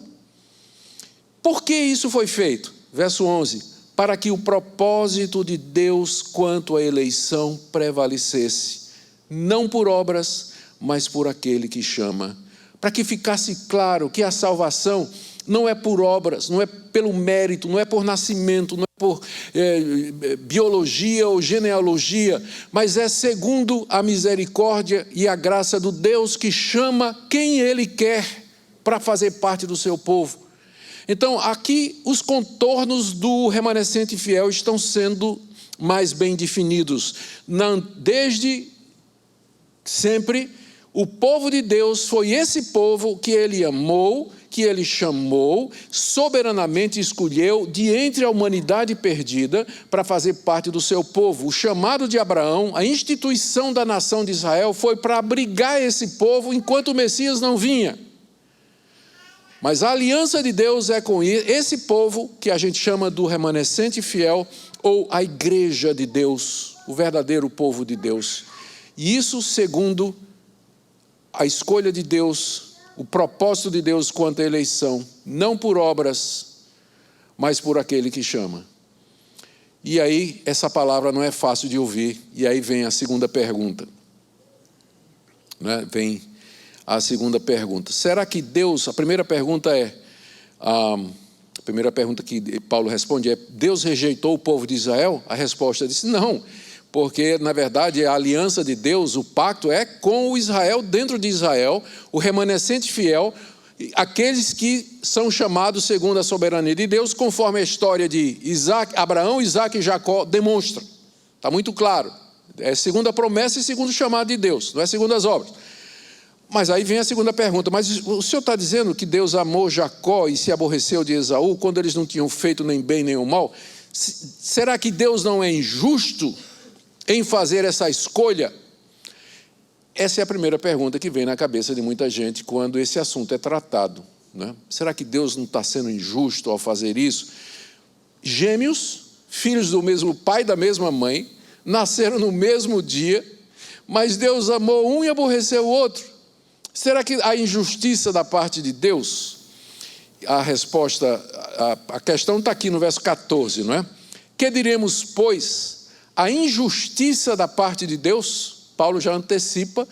Por que isso foi feito? Verso 11, para que o propósito de Deus quanto à eleição prevalecesse, não por obras, mas por aquele que chama. Para que ficasse claro que a salvação não é por obras, não é pelo mérito, não é por nascimento, não é por biologia ou genealogia, mas é segundo a misericórdia e a graça do Deus que chama quem Ele quer para fazer parte do seu povo. Então, aqui os contornos do remanescente fiel estão sendo mais bem definidos. Desde sempre, o povo de Deus foi esse povo que Ele amou, que Ele chamou, soberanamente escolheu de entre a humanidade perdida para fazer parte do seu povo. O chamado de Abraão, a instituição da nação de Israel foi para abrigar esse povo enquanto o Messias não vinha. Mas a aliança de Deus é com esse povo que a gente chama do remanescente fiel ou a igreja de Deus, o verdadeiro povo de Deus. E isso segundo a escolha de Deus, o propósito de Deus quanto à eleição, não por obras, mas por aquele que chama. E aí, essa palavra não é fácil de ouvir, e aí vem a segunda pergunta. Vem a segunda pergunta. Será que Deus, a primeira pergunta que Paulo responde é, Deus rejeitou o povo de Israel? A resposta diz não. Porque, na verdade, a aliança de Deus, o pacto é com o Israel, dentro de Israel, o remanescente fiel, aqueles que são chamados segundo a soberania de Deus, conforme a história de Abraão, Isaac e Jacó demonstra. Está muito claro. É segundo a promessa e segundo o chamado de Deus, não é segundo as obras. Mas aí vem a segunda pergunta, mas o senhor está dizendo que Deus amou Jacó e se aborreceu de Esaú, quando eles não tinham feito nem bem nem o mal? Será que Deus não é injusto em fazer essa escolha? Essa é a primeira pergunta que vem na cabeça de muita gente quando esse assunto é tratado, né? Será que Deus não está sendo injusto ao fazer isso? Gêmeos, filhos do mesmo pai e da mesma mãe, nasceram no mesmo dia, mas Deus amou um e aborreceu o outro. Será que há injustiça da parte de Deus? A resposta, a questão está aqui no verso 14, não é? Que diremos, pois? A injustiça da parte de Deus? Paulo já antecipa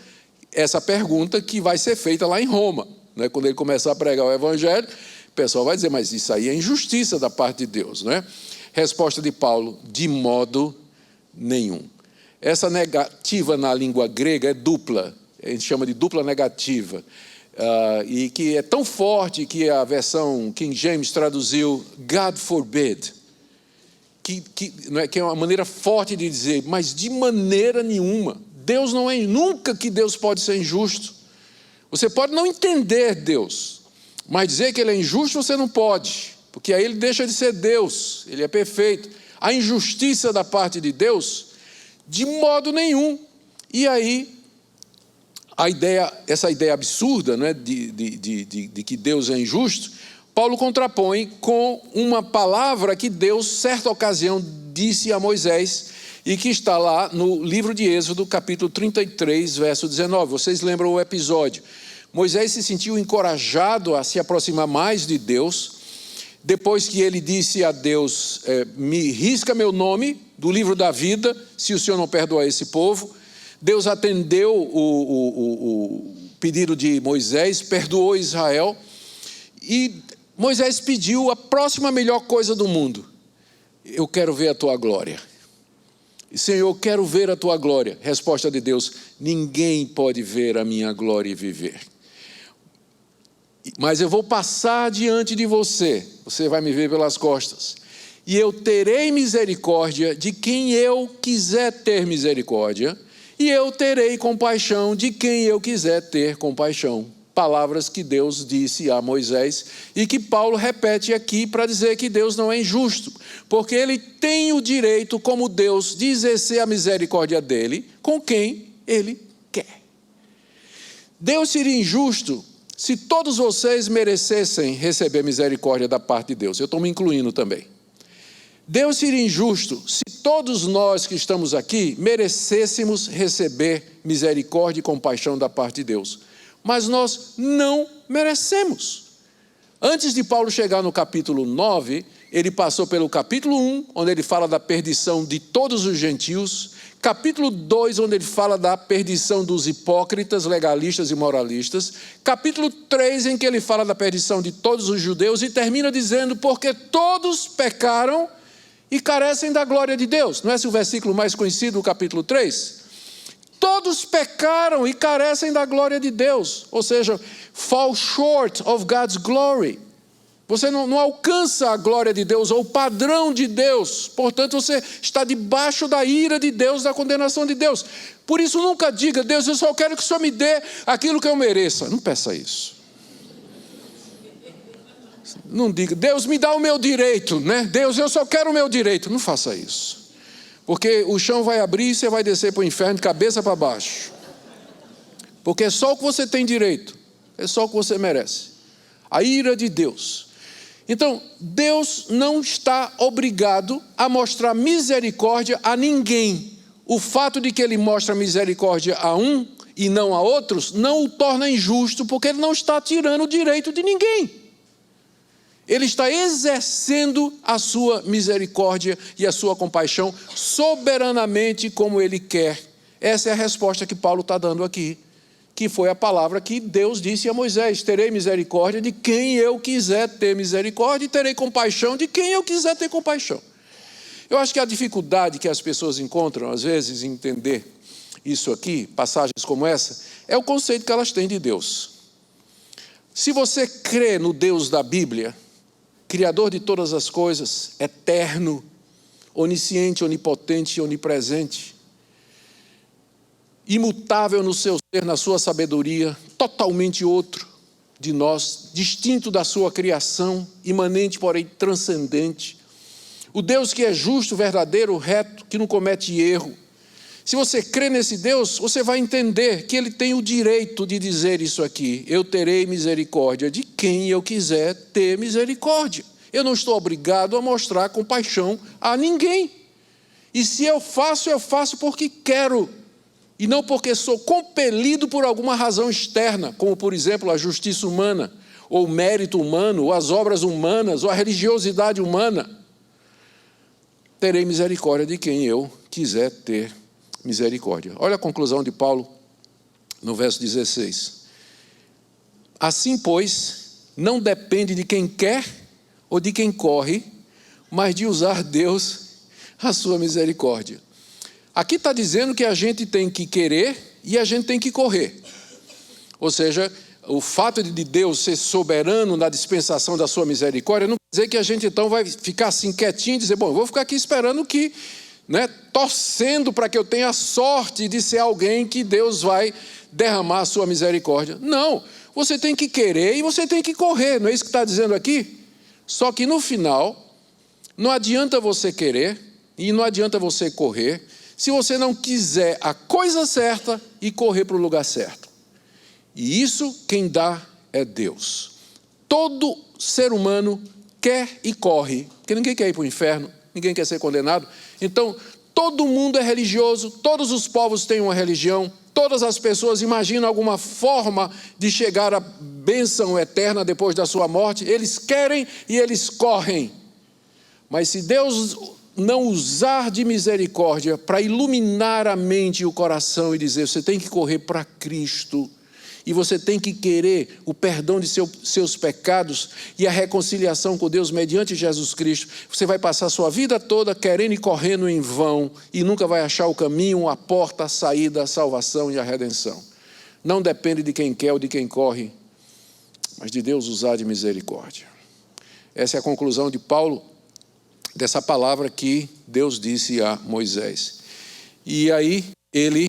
essa pergunta que vai ser feita lá em Roma, né? Quando ele começar a pregar o evangelho, o pessoal vai dizer, mas isso aí é injustiça da parte de Deus, não é? Resposta de Paulo, de modo nenhum. Essa negativa na língua grega é dupla, a gente chama de dupla negativa, e que é tão forte que a versão King James traduziu God forbid, que é uma maneira forte de dizer, mas de maneira nenhuma. Deus não é, nunca que Deus pode ser injusto. Você pode não entender Deus, mas dizer que Ele é injusto você não pode, porque aí Ele deixa de ser Deus, Ele é perfeito. A injustiça da parte de Deus, de modo nenhum. E aí, essa ideia absurda, né, de que Deus é injusto, Paulo contrapõe com uma palavra que Deus, certa ocasião, disse a Moisés, e que está lá no livro de Êxodo, capítulo 33, verso 19. Vocês lembram o episódio? Moisés se sentiu encorajado a se aproximar mais de Deus, depois que ele disse a Deus, me risca meu nome do livro da vida, se o Senhor não perdoar esse povo. Deus atendeu pedido de Moisés, perdoou Israel, e Moisés pediu a próxima melhor coisa do mundo: eu quero ver a tua glória. Senhor, eu quero ver a tua glória. Resposta de Deus: ninguém pode ver a minha glória e viver. Mas eu vou passar diante de você, você vai me ver pelas costas, e eu terei misericórdia de quem eu quiser ter misericórdia, e eu terei compaixão de quem eu quiser ter compaixão. Palavras que Deus disse a Moisés e que Paulo repete aqui para dizer que Deus não é injusto, porque ele tem o direito, como Deus, de exercer a misericórdia dele com quem ele quer. Deus seria injusto se todos vocês merecessem receber misericórdia da parte de Deus. Eu estou me incluindo também. Deus seria injusto se todos nós que estamos aqui merecêssemos receber misericórdia e compaixão da parte de Deus. Mas nós não merecemos. Antes de Paulo chegar no capítulo 9, ele passou pelo capítulo 1, onde ele fala da perdição de todos os gentios, capítulo 2, onde ele fala da perdição dos hipócritas, legalistas e moralistas, capítulo 3, em que ele fala da perdição de todos os judeus, e termina dizendo: porque todos pecaram e carecem da glória de Deus. Não é esse o versículo mais conhecido do capítulo 3? Todos pecaram e carecem da glória de Deus, ou seja, fall short of God's glory. Você não alcança a glória de Deus, ou o padrão de Deus, portanto você está debaixo da ira de Deus, da condenação de Deus. Por isso nunca diga: Deus, eu só quero que o Senhor me dê aquilo que eu mereça. Não peça isso. Não diga: Deus, me dá o meu direito, né? Deus, eu só quero o meu direito. Não faça isso. Porque o chão vai abrir e você vai descer para o inferno de cabeça para baixo. Porque é só o que você tem direito, é só o que você merece. A ira de Deus. Então, Deus não está obrigado a mostrar misericórdia a ninguém. O fato de que ele mostra misericórdia a um e não a outros não o torna injusto, porque ele não está tirando o direito de ninguém. Ele está exercendo a sua misericórdia e a sua compaixão soberanamente como ele quer. Essa é a resposta que Paulo está dando aqui, que foi a palavra que Deus disse a Moisés: terei misericórdia de quem eu quiser ter misericórdia, e terei compaixão de quem eu quiser ter compaixão. Eu acho que a dificuldade que as pessoas encontram, às vezes, em entender isso aqui, passagens como essa, é o conceito que elas têm de Deus. Se você crê no Deus da Bíblia, Criador de todas as coisas, eterno, onisciente, onipotente e onipresente, imutável no seu ser, na sua sabedoria, totalmente outro de nós, distinto da sua criação, imanente, porém transcendente. O Deus que é justo, verdadeiro, reto, que não comete erro. Se você crê nesse Deus, você vai entender que ele tem o direito de dizer isso aqui: eu terei misericórdia de quem eu quiser ter misericórdia. Eu não estou obrigado a mostrar compaixão a ninguém. E se eu faço porque quero, e não porque sou compelido por alguma razão externa, como por exemplo a justiça humana, ou o mérito humano, ou as obras humanas, ou a religiosidade humana. Terei misericórdia de quem eu quiser ter misericórdia. Olha a conclusão de Paulo no verso 16. Assim, pois, não depende de quem quer ou de quem corre, mas de usar Deus a sua misericórdia. Aqui está dizendo que a gente tem que querer e a gente tem que correr. Ou seja, o fato de Deus ser soberano na dispensação da sua misericórdia não quer dizer que a gente então vai ficar assim quietinho e dizer: bom, eu vou ficar aqui esperando que, torcendo para que eu tenha a sorte de ser alguém que Deus vai derramar a sua misericórdia. Não, você tem que querer e você tem que correr, não é isso que está dizendo aqui? Só que no final, não adianta você querer e não adianta você correr se você não quiser a coisa certa e correr para o lugar certo. E isso quem dá é Deus. Todo ser humano quer e corre, porque ninguém quer ir para o inferno, ninguém quer ser condenado. Então, todo mundo é religioso, todos os povos têm uma religião, todas as pessoas imaginam alguma forma de chegar à bênção eterna depois da sua morte. Eles querem e eles correm. Mas se Deus não usar de misericórdia para iluminar a mente e o coração e dizer: você tem que correr para Cristo, e você tem que querer o perdão de seus pecados e a reconciliação com Deus mediante Jesus Cristo, você vai passar a sua vida toda querendo e correndo em vão e nunca vai achar o caminho, a porta, a saída, a salvação e a redenção. Não depende de quem quer ou de quem corre, mas de Deus usar de misericórdia. Essa é a conclusão de Paulo, dessa palavra que Deus disse a Moisés. E aí ele,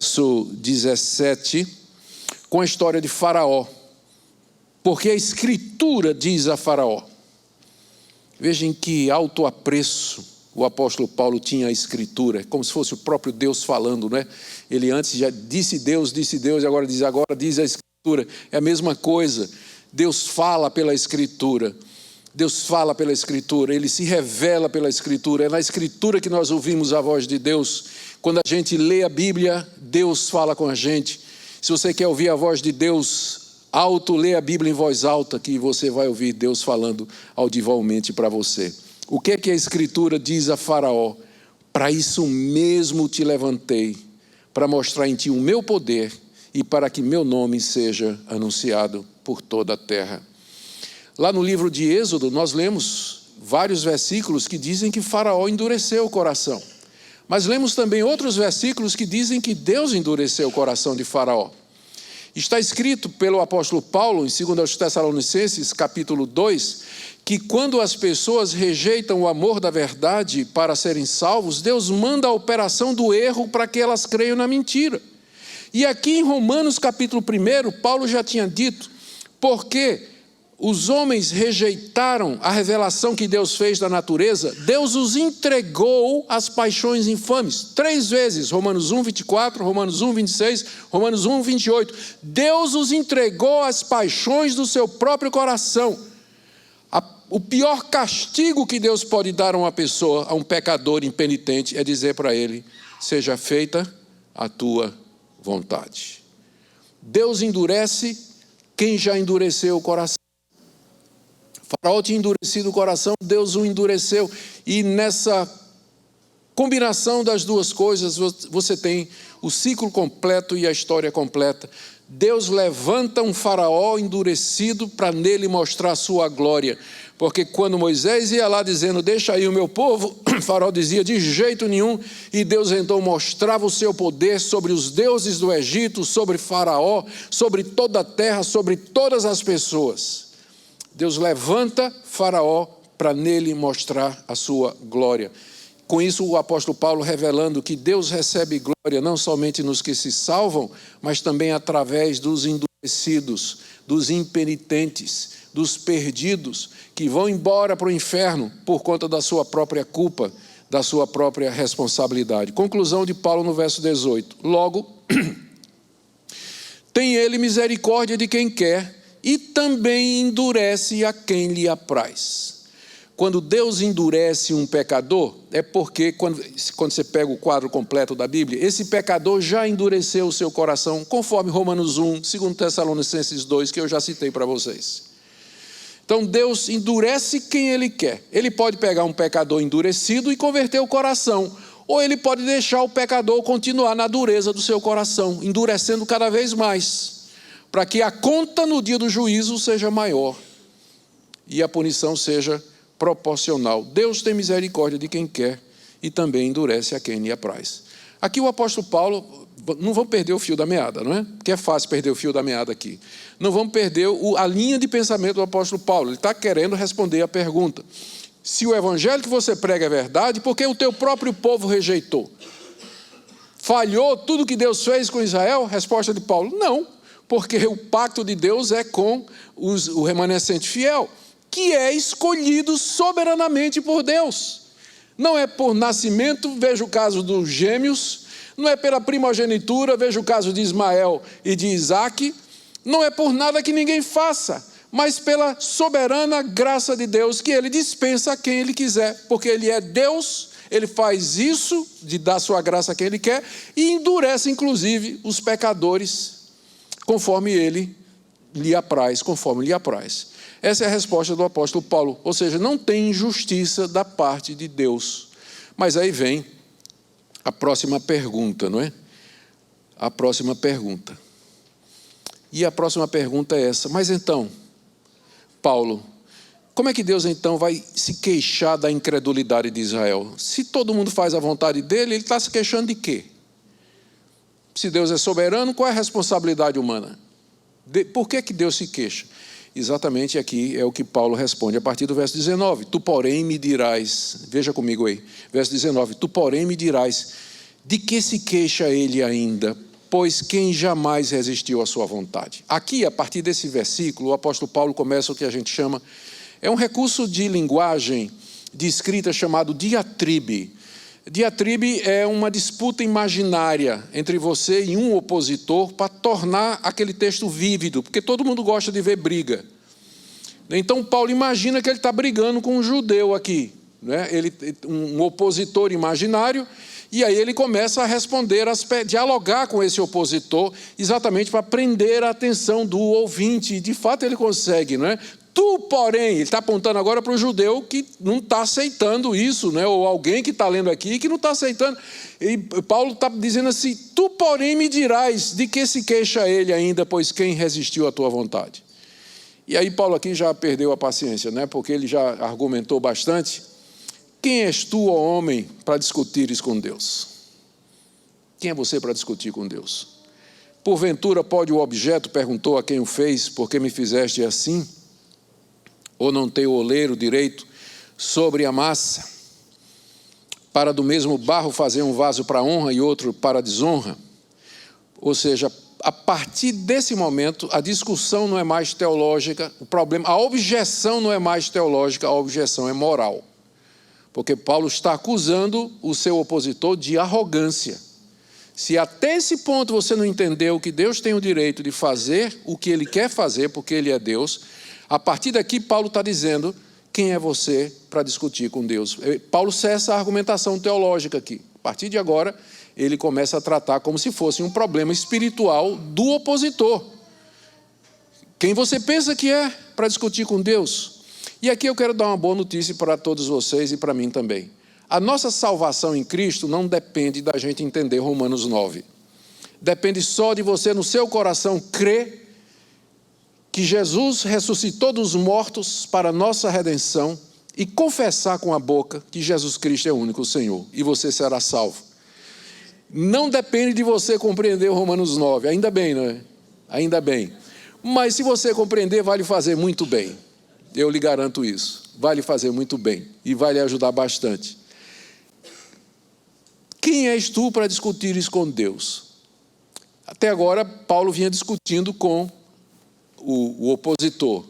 verso 17, com a história de Faraó, porque a Escritura diz a Faraó. Vejam que alto apreço o apóstolo Paulo tinha a Escritura, como se fosse o próprio Deus falando, né? Ele antes já disse Deus, e agora diz a Escritura. É a mesma coisa, Deus fala pela Escritura. Deus fala pela Escritura, Ele se revela pela Escritura. É na Escritura que nós ouvimos a voz de Deus. Quando a gente lê a Bíblia, Deus fala com a gente. Se você quer ouvir a voz de Deus alto, lê a Bíblia em voz alta, que você vai ouvir Deus falando audivelmente para você. O que é que a Escritura diz a Faraó? Para isso mesmo te levantei, para mostrar em ti o meu poder e para que meu nome seja anunciado por toda a terra. Lá no livro de Êxodo, nós lemos vários versículos que dizem que Faraó endureceu o coração. Mas lemos também outros versículos que dizem que Deus endureceu o coração de Faraó. Está escrito pelo apóstolo Paulo, em 2 Tessalonicenses, capítulo 2, que quando as pessoas rejeitam o amor da verdade para serem salvos, Deus manda a operação do erro para que elas creiam na mentira. E aqui em Romanos, capítulo 1, Paulo já tinha dito, porque os homens rejeitaram a revelação que Deus fez da natureza, Deus os entregou às paixões infames. 3 vezes, Romanos 1, 24, Romanos 1, 26, Romanos 1, 28. Deus os entregou às paixões do seu próprio coração. O pior castigo que Deus pode dar a uma pessoa, a um pecador impenitente, é dizer para ele, seja feita a tua vontade. Deus endurece quem já endureceu o coração. Faraó tinha endurecido o coração, Deus o endureceu. E nessa combinação das duas coisas, você tem o ciclo completo e a história completa. Deus levanta um Faraó endurecido para nele mostrar a sua glória. Porque quando Moisés ia lá dizendo, deixa aí o meu povo, Faraó dizia, de jeito nenhum. E Deus então mostrava o seu poder sobre os deuses do Egito, sobre Faraó, sobre toda a terra, sobre todas as pessoas. Deus levanta Faraó para nele mostrar a sua glória. Com isso, o apóstolo Paulo revelando que Deus recebe glória não somente nos que se salvam, mas também através dos endurecidos, dos impenitentes, dos perdidos, que vão embora para o inferno por conta da sua própria culpa, da sua própria responsabilidade. Conclusão de Paulo no verso 18. Logo, tem ele misericórdia de quem quer, e também endurece a quem lhe apraz. Quando Deus endurece um pecador, é porque, quando você pega o quadro completo da Bíblia, esse pecador já endureceu o seu coração, conforme Romanos 1, 2 Tessalonicenses 2, que eu já citei para vocês. Então Deus endurece quem Ele quer. Ele pode pegar um pecador endurecido e converter o coração, ou Ele pode deixar o pecador continuar na dureza do seu coração, endurecendo cada vez mais, para que a conta no dia do juízo seja maior e a punição seja proporcional. Deus tem misericórdia de quem quer e também endurece a quem lhe apraz. Aqui o apóstolo Paulo, não vamos perder o fio da meada, não é? Porque é fácil perder o fio da meada aqui. Não vamos perder a linha de pensamento do apóstolo Paulo. Ele está querendo responder a pergunta. Se o evangelho que você prega é verdade, por que o teu próprio povo rejeitou? Falhou tudo que Deus fez com Israel? Resposta de Paulo, não. Porque o pacto de Deus é com o remanescente fiel, que é escolhido soberanamente por Deus. Não é por nascimento, veja o caso dos gêmeos, não é pela primogenitura, veja o caso de Ismael e de Isaque, não é por nada que ninguém faça, mas pela soberana graça de Deus, que Ele dispensa a quem Ele quiser, porque Ele é Deus, Ele faz isso, de dar sua graça a quem Ele quer, e endurece inclusive os pecadores, conforme Ele lhe apraz, conforme lhe apraz. Essa é a resposta do apóstolo Paulo, ou seja, não tem injustiça da parte de Deus. Mas aí vem a próxima pergunta, não é? a próxima pergunta. E a próxima pergunta é essa: mas então, Paulo, como é que Deus então vai se queixar da incredulidade de Israel? Se todo mundo faz a vontade dele, ele está se queixando de quê? Se Deus é soberano, qual é a responsabilidade humana? Por que Deus se queixa? Exatamente aqui é o que Paulo responde a partir do verso 19. Tu, porém, me dirás, veja comigo aí, verso 19, tu, porém, me dirás, de que se queixa ele ainda? Pois quem jamais resistiu à sua vontade? Aqui, a partir desse versículo, o apóstolo Paulo começa o que a gente chama, é um recurso de linguagem, de escrita chamado diatribe. Diatribe é uma disputa imaginária entre você e um opositor para tornar aquele texto vívido, porque todo mundo gosta de ver briga. Então Paulo imagina que ele está brigando com um judeu aqui, né? Um opositor imaginário, e aí ele começa a responder, dialogar com esse opositor, exatamente para prender a atenção do ouvinte, e de fato ele consegue, não é? Tu, porém, ele está apontando agora para o judeu que não está aceitando isso, né? Ou alguém que está lendo aqui que não está aceitando. E Paulo está dizendo assim, tu, porém, me dirás, de que se queixa ele ainda, pois quem resistiu à tua vontade? E aí Paulo aqui já perdeu a paciência, né? Porque ele já argumentou bastante. Quem és tu, ó homem, para discutires com Deus? Quem é você para discutir com Deus? Porventura pode o objeto, perguntou a quem o fez, por que me fizeste assim? Ou não tem o oleiro direito sobre a massa, para do mesmo barro fazer um vaso para honra e outro para desonra? Ou seja, a partir desse momento, a discussão não é mais teológica, a objeção não é mais teológica, a objeção é moral. Porque Paulo está acusando o seu opositor de arrogância. Se até esse ponto você não entendeu que Deus tem o direito de fazer o que Ele quer fazer, porque Ele é Deus, a partir daqui Paulo está dizendo, quem é você para discutir com Deus? Paulo cessa a argumentação teológica aqui. A partir de agora, ele começa a tratar como se fosse um problema espiritual do opositor. Quem você pensa que é para discutir com Deus? E aqui eu quero dar uma boa notícia para todos vocês e para mim também. A nossa salvação em Cristo não depende da gente entender Romanos 9. Depende só de você, no seu coração, crer que Jesus ressuscitou dos mortos para a nossa redenção e confessar com a boca que Jesus Cristo é o único Senhor, e você será salvo. Não depende de você compreender o Romanos 9, ainda bem, não é? Ainda bem. Mas se você compreender, vai lhe fazer muito bem. Eu lhe garanto isso. Vai lhe fazer muito bem e vai lhe ajudar bastante. Quem és tu para discutir isso com Deus? Até agora, Paulo vinha discutindo com o opositor.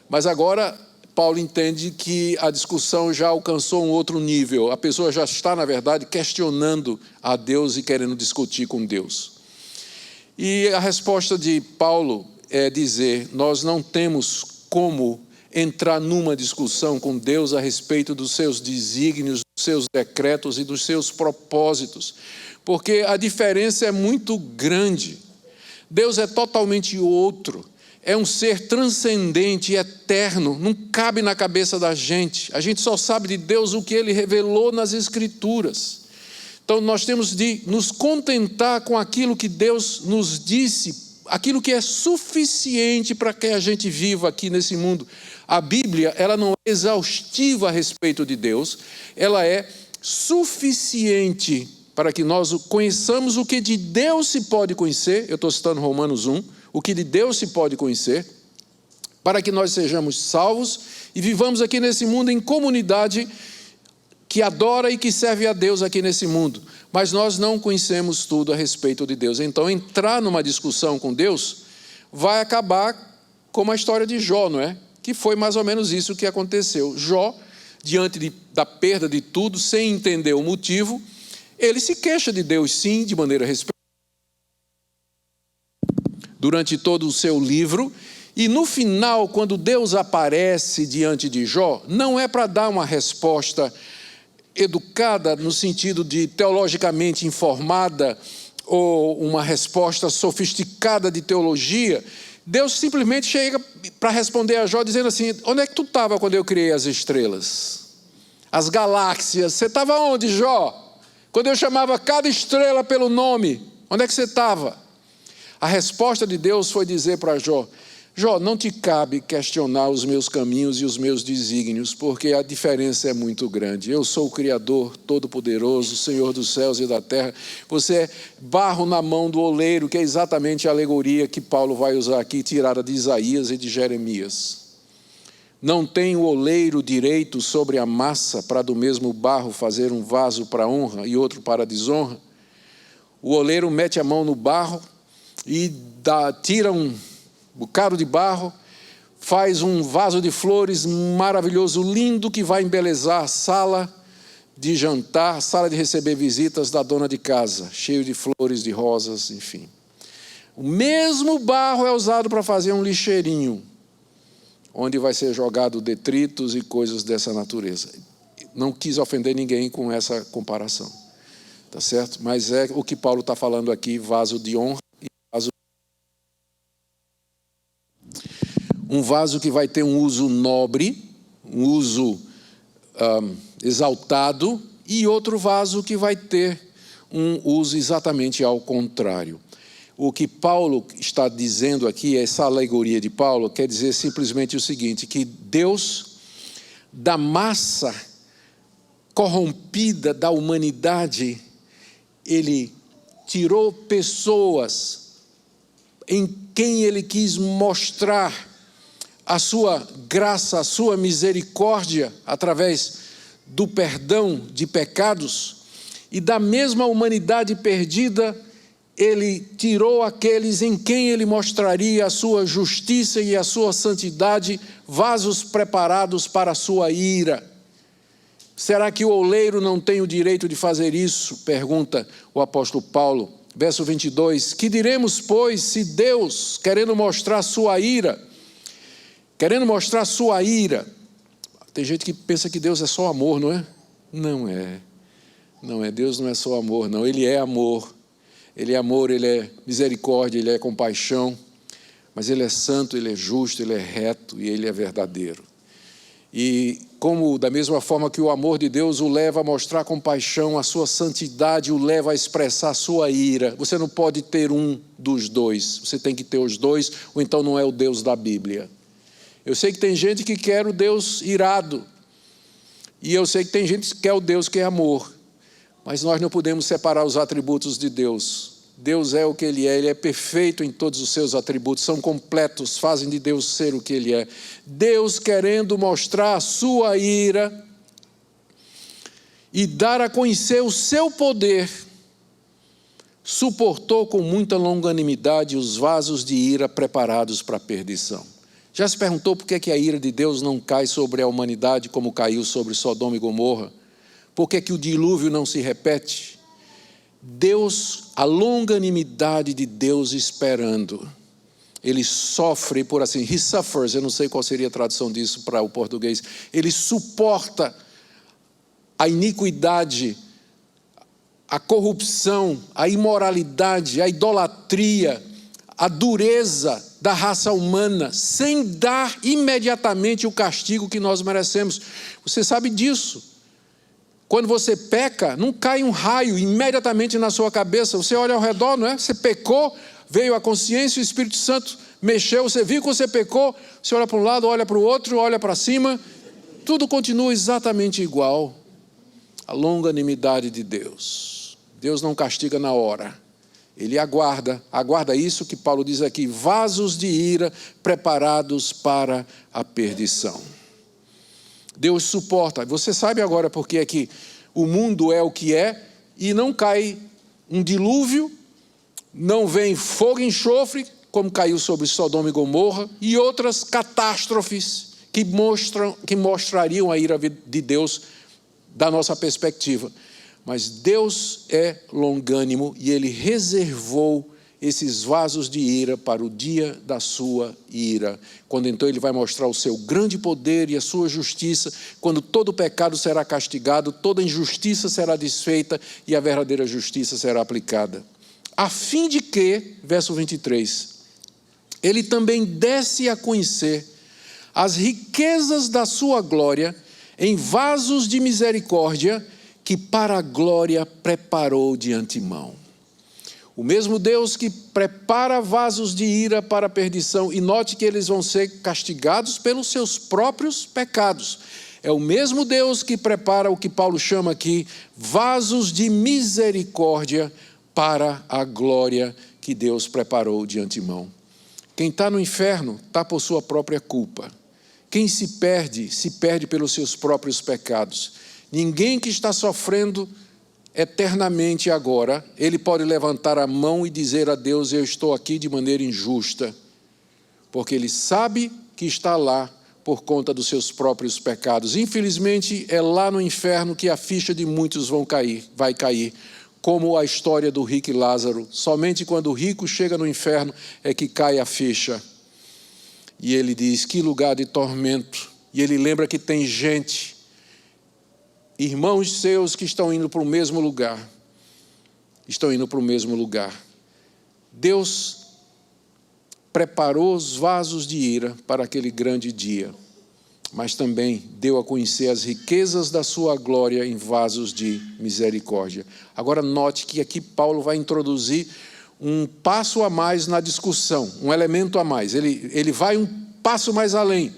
Mas agora, Paulo entende que a discussão já alcançou um outro nível. A pessoa já está, na verdade, questionando a Deus e querendo discutir com Deus. E a resposta de Paulo é dizer, nós não temos como entrar numa discussão com Deus a respeito dos seus desígnios, dos seus decretos e dos seus propósitos, porque a diferença é muito grande. Deus é totalmente outro. É um ser transcendente e eterno, não cabe na cabeça da gente. A gente só sabe de Deus o que Ele revelou nas Escrituras. Então nós temos de nos contentar com aquilo que Deus nos disse, aquilo que é suficiente para que a gente viva aqui nesse mundo. A Bíblia, ela não é exaustiva a respeito de Deus, ela é suficiente para que nós conheçamos o que de Deus se pode conhecer. Eu estou citando Romanos 1. O que de Deus se pode conhecer, para que nós sejamos salvos e vivamos aqui nesse mundo em comunidade que adora e que serve a Deus aqui nesse mundo. Mas nós não conhecemos tudo a respeito de Deus. Então, entrar numa discussão com Deus vai acabar como a história de Jó, não é? Que foi mais ou menos isso que aconteceu. Jó, diante da perda de tudo, sem entender o motivo, ele se queixa de Deus, sim, de maneira respeitosa, durante todo o seu livro, e no final, quando Deus aparece diante de Jó, não é para dar uma resposta educada, no sentido de teologicamente informada, ou uma resposta sofisticada de teologia. Deus simplesmente chega para responder a Jó dizendo assim, onde é que tu estava quando eu criei as estrelas? As galáxias, você estava onde, Jó? Quando eu chamava cada estrela pelo nome, Onde é que você estava? A resposta de Deus foi dizer para Jó: Jó, não te cabe questionar os meus caminhos e os meus desígnios, porque a diferença é muito grande. Eu sou o Criador Todo-Poderoso, Senhor dos céus e da terra. Você é barro na mão do oleiro, que é exatamente a alegoria que Paulo vai usar aqui, tirada de Isaías e de Jeremias. Não tem o oleiro direito sobre a massa para do mesmo barro fazer um vaso para honra e outro para desonra? O oleiro mete a mão no barro e tira um bocado de barro, faz um vaso de flores maravilhoso, lindo, que vai embelezar a sala de jantar, sala de receber visitas da dona de casa, cheio de flores, de rosas, enfim. O mesmo barro é usado para fazer um lixeirinho, onde vai ser jogado detritos e coisas dessa natureza. Não quis ofender ninguém com essa comparação, tá certo? Mas é o que Paulo está falando aqui, vaso de honra e vaso. Um vaso que vai ter um uso nobre, um uso exaltado, e outro vaso que vai ter um uso exatamente ao contrário. O que Paulo está dizendo aqui, essa alegoria de Paulo, quer dizer simplesmente o seguinte, que Deus, da massa corrompida da humanidade, Ele tirou pessoas em quem Ele quis mostrar a sua graça, a sua misericórdia, através do perdão de pecados, e da mesma humanidade perdida, Ele tirou aqueles em quem Ele mostraria a sua justiça e a sua santidade, vasos preparados para a sua ira. Será que o oleiro não tem o direito de fazer isso? Pergunta o apóstolo Paulo. Verso 22, que diremos, pois, se Deus, querendo mostrar sua ira, tem gente que pensa que Deus é só amor, não é? Não é, Deus não é só amor, não, Ele é amor. Ele é amor, Ele é misericórdia, Ele é compaixão, mas Ele é santo, Ele é justo, Ele é reto e Ele é verdadeiro. E como da mesma forma que o amor de Deus o leva a mostrar compaixão, a sua santidade o leva a expressar a sua ira. Você não pode ter um dos dois, você tem que ter os dois, ou então não é o Deus da Bíblia. Eu sei que tem gente que quer o Deus irado, e eu sei que tem gente que quer o Deus que é amor. Mas nós não podemos separar os atributos de Deus. Deus é o que Ele é perfeito em todos os seus atributos, são completos, fazem de Deus ser o que Ele é. Deus, querendo mostrar a sua ira e dar a conhecer o seu poder, suportou com muita longanimidade os vasos de ira preparados para a perdição. Já se perguntou por que a ira de Deus não cai sobre a humanidade como caiu sobre Sodoma e Gomorra? Por que o dilúvio não se repete? Deus, a longanimidade de Deus esperando. Ele sofre, por assim, he suffers, eu não sei qual seria a tradução disso para o português. Ele suporta a iniquidade, a corrupção, a imoralidade, a idolatria, a dureza da raça humana, sem dar imediatamente o castigo que nós merecemos. Você sabe disso. Quando você peca, não cai um raio imediatamente na sua cabeça. Você olha ao redor, não é? Você pecou, veio a consciência, o Espírito Santo mexeu, você viu que você pecou, você olha para um lado, olha para o outro, olha para cima, tudo continua exatamente igual. A longanimidade de Deus. Deus não castiga na hora. Ele aguarda isso que Paulo diz aqui, vasos de ira preparados para a perdição. Deus suporta. Você sabe agora por que é que o mundo é o que é e não cai um dilúvio, não vem fogo e enxofre, como caiu sobre Sodoma e Gomorra, e outras catástrofes que mostrariam a ira de Deus da nossa perspectiva. Mas Deus é longânimo e Ele reservou esses vasos de ira para o dia da sua ira, quando então Ele vai mostrar o seu grande poder e a sua justiça, quando todo pecado será castigado, toda injustiça será desfeita e a verdadeira justiça será aplicada. A fim de que, verso 23, Ele também desse a conhecer as riquezas da sua glória em vasos de misericórdia que para a glória preparou de antemão. O mesmo Deus que prepara vasos de ira para a perdição, e note que eles vão ser castigados pelos seus próprios pecados. É o mesmo Deus que prepara o que Paulo chama aqui, vasos de misericórdia para a glória que Deus preparou de antemão. Quem está no inferno está por sua própria culpa. Quem se perde pelos seus próprios pecados. Ninguém que está sofrendo eternamente agora, ele pode levantar a mão e dizer a Deus: eu estou aqui de maneira injusta, porque ele sabe que está lá por conta dos seus próprios pecados. Infelizmente, é lá no inferno que a ficha de muitos vai cair, como a história do rico e Lázaro. Somente quando o rico chega no inferno é que cai a ficha. E ele diz: que lugar de tormento. E ele lembra que tem gente, irmãos seus, que estão indo para o mesmo lugar. Estão indo para o mesmo lugar. Deus preparou os vasos de ira para aquele grande dia, mas também deu a conhecer as riquezas da sua glória em vasos de misericórdia. Agora note que aqui Paulo vai introduzir um passo a mais na discussão, um elemento a mais. Ele vai um passo mais além.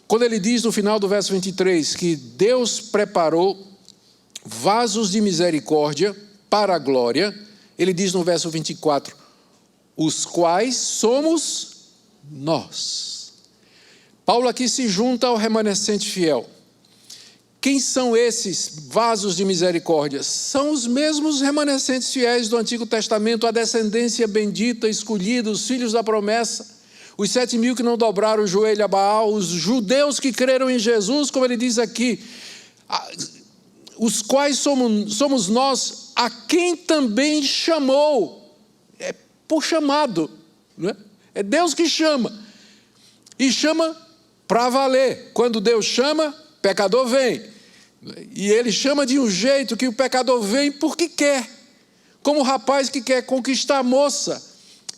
Quando ele diz no final do verso 23 que Deus preparou vasos de misericórdia para a glória, ele diz no verso 24, os quais somos nós. Paulo aqui se junta ao remanescente fiel. Quem são esses vasos de misericórdia? São os mesmos remanescentes fiéis do Antigo Testamento, a descendência bendita, escolhida, os filhos da promessa, os 7.000 que não dobraram o joelho a Baal, os judeus que creram em Jesus, como ele diz aqui, os quais somos nós, a quem também chamou. É por chamado, não é? É Deus que chama, e chama para valer. Quando Deus chama, pecador vem, e ele chama de um jeito que o pecador vem porque quer, como o rapaz que quer conquistar a moça,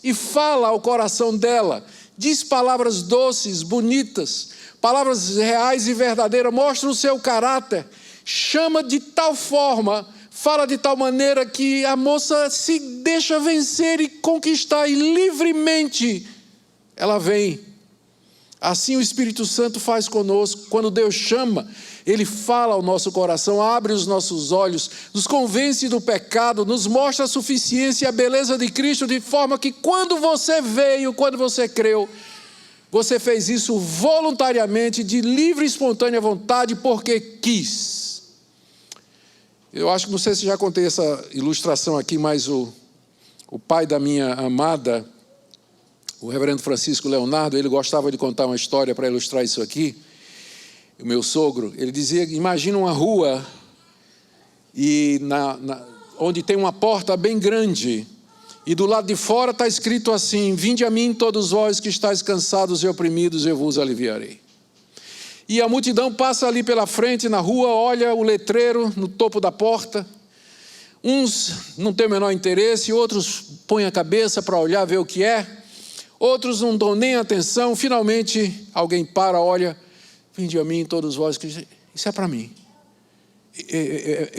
e fala ao coração dela, diz palavras doces, bonitas, palavras reais e verdadeiras, mostra o seu caráter, chama de tal forma, fala de tal maneira que a moça se deixa vencer e conquistar, e livremente ela vem. Assim o Espírito Santo faz conosco. Quando Deus chama, Ele fala ao nosso coração, abre os nossos olhos, nos convence do pecado, nos mostra a suficiência e a beleza de Cristo, de forma que quando você veio, quando você creu, você fez isso voluntariamente, de livre e espontânea vontade, porque quis. Eu acho que, não sei se já contei essa ilustração aqui, mas o pai da minha amada, o reverendo Francisco Leonardo, ele gostava de contar uma história para ilustrar isso aqui. O meu sogro, ele dizia, imagina uma rua e onde tem uma porta bem grande, e do lado de fora está escrito assim: vinde a mim todos vós que estáis cansados e oprimidos, eu vos aliviarei. E a multidão passa ali pela frente, na rua, olha o letreiro no topo da porta. Uns não têm o menor interesse, outros põem a cabeça para olhar, ver o que é. Outros não dão nem atenção. Finalmente, alguém para, olha, vinde a mim todos vós que... Isso é para mim.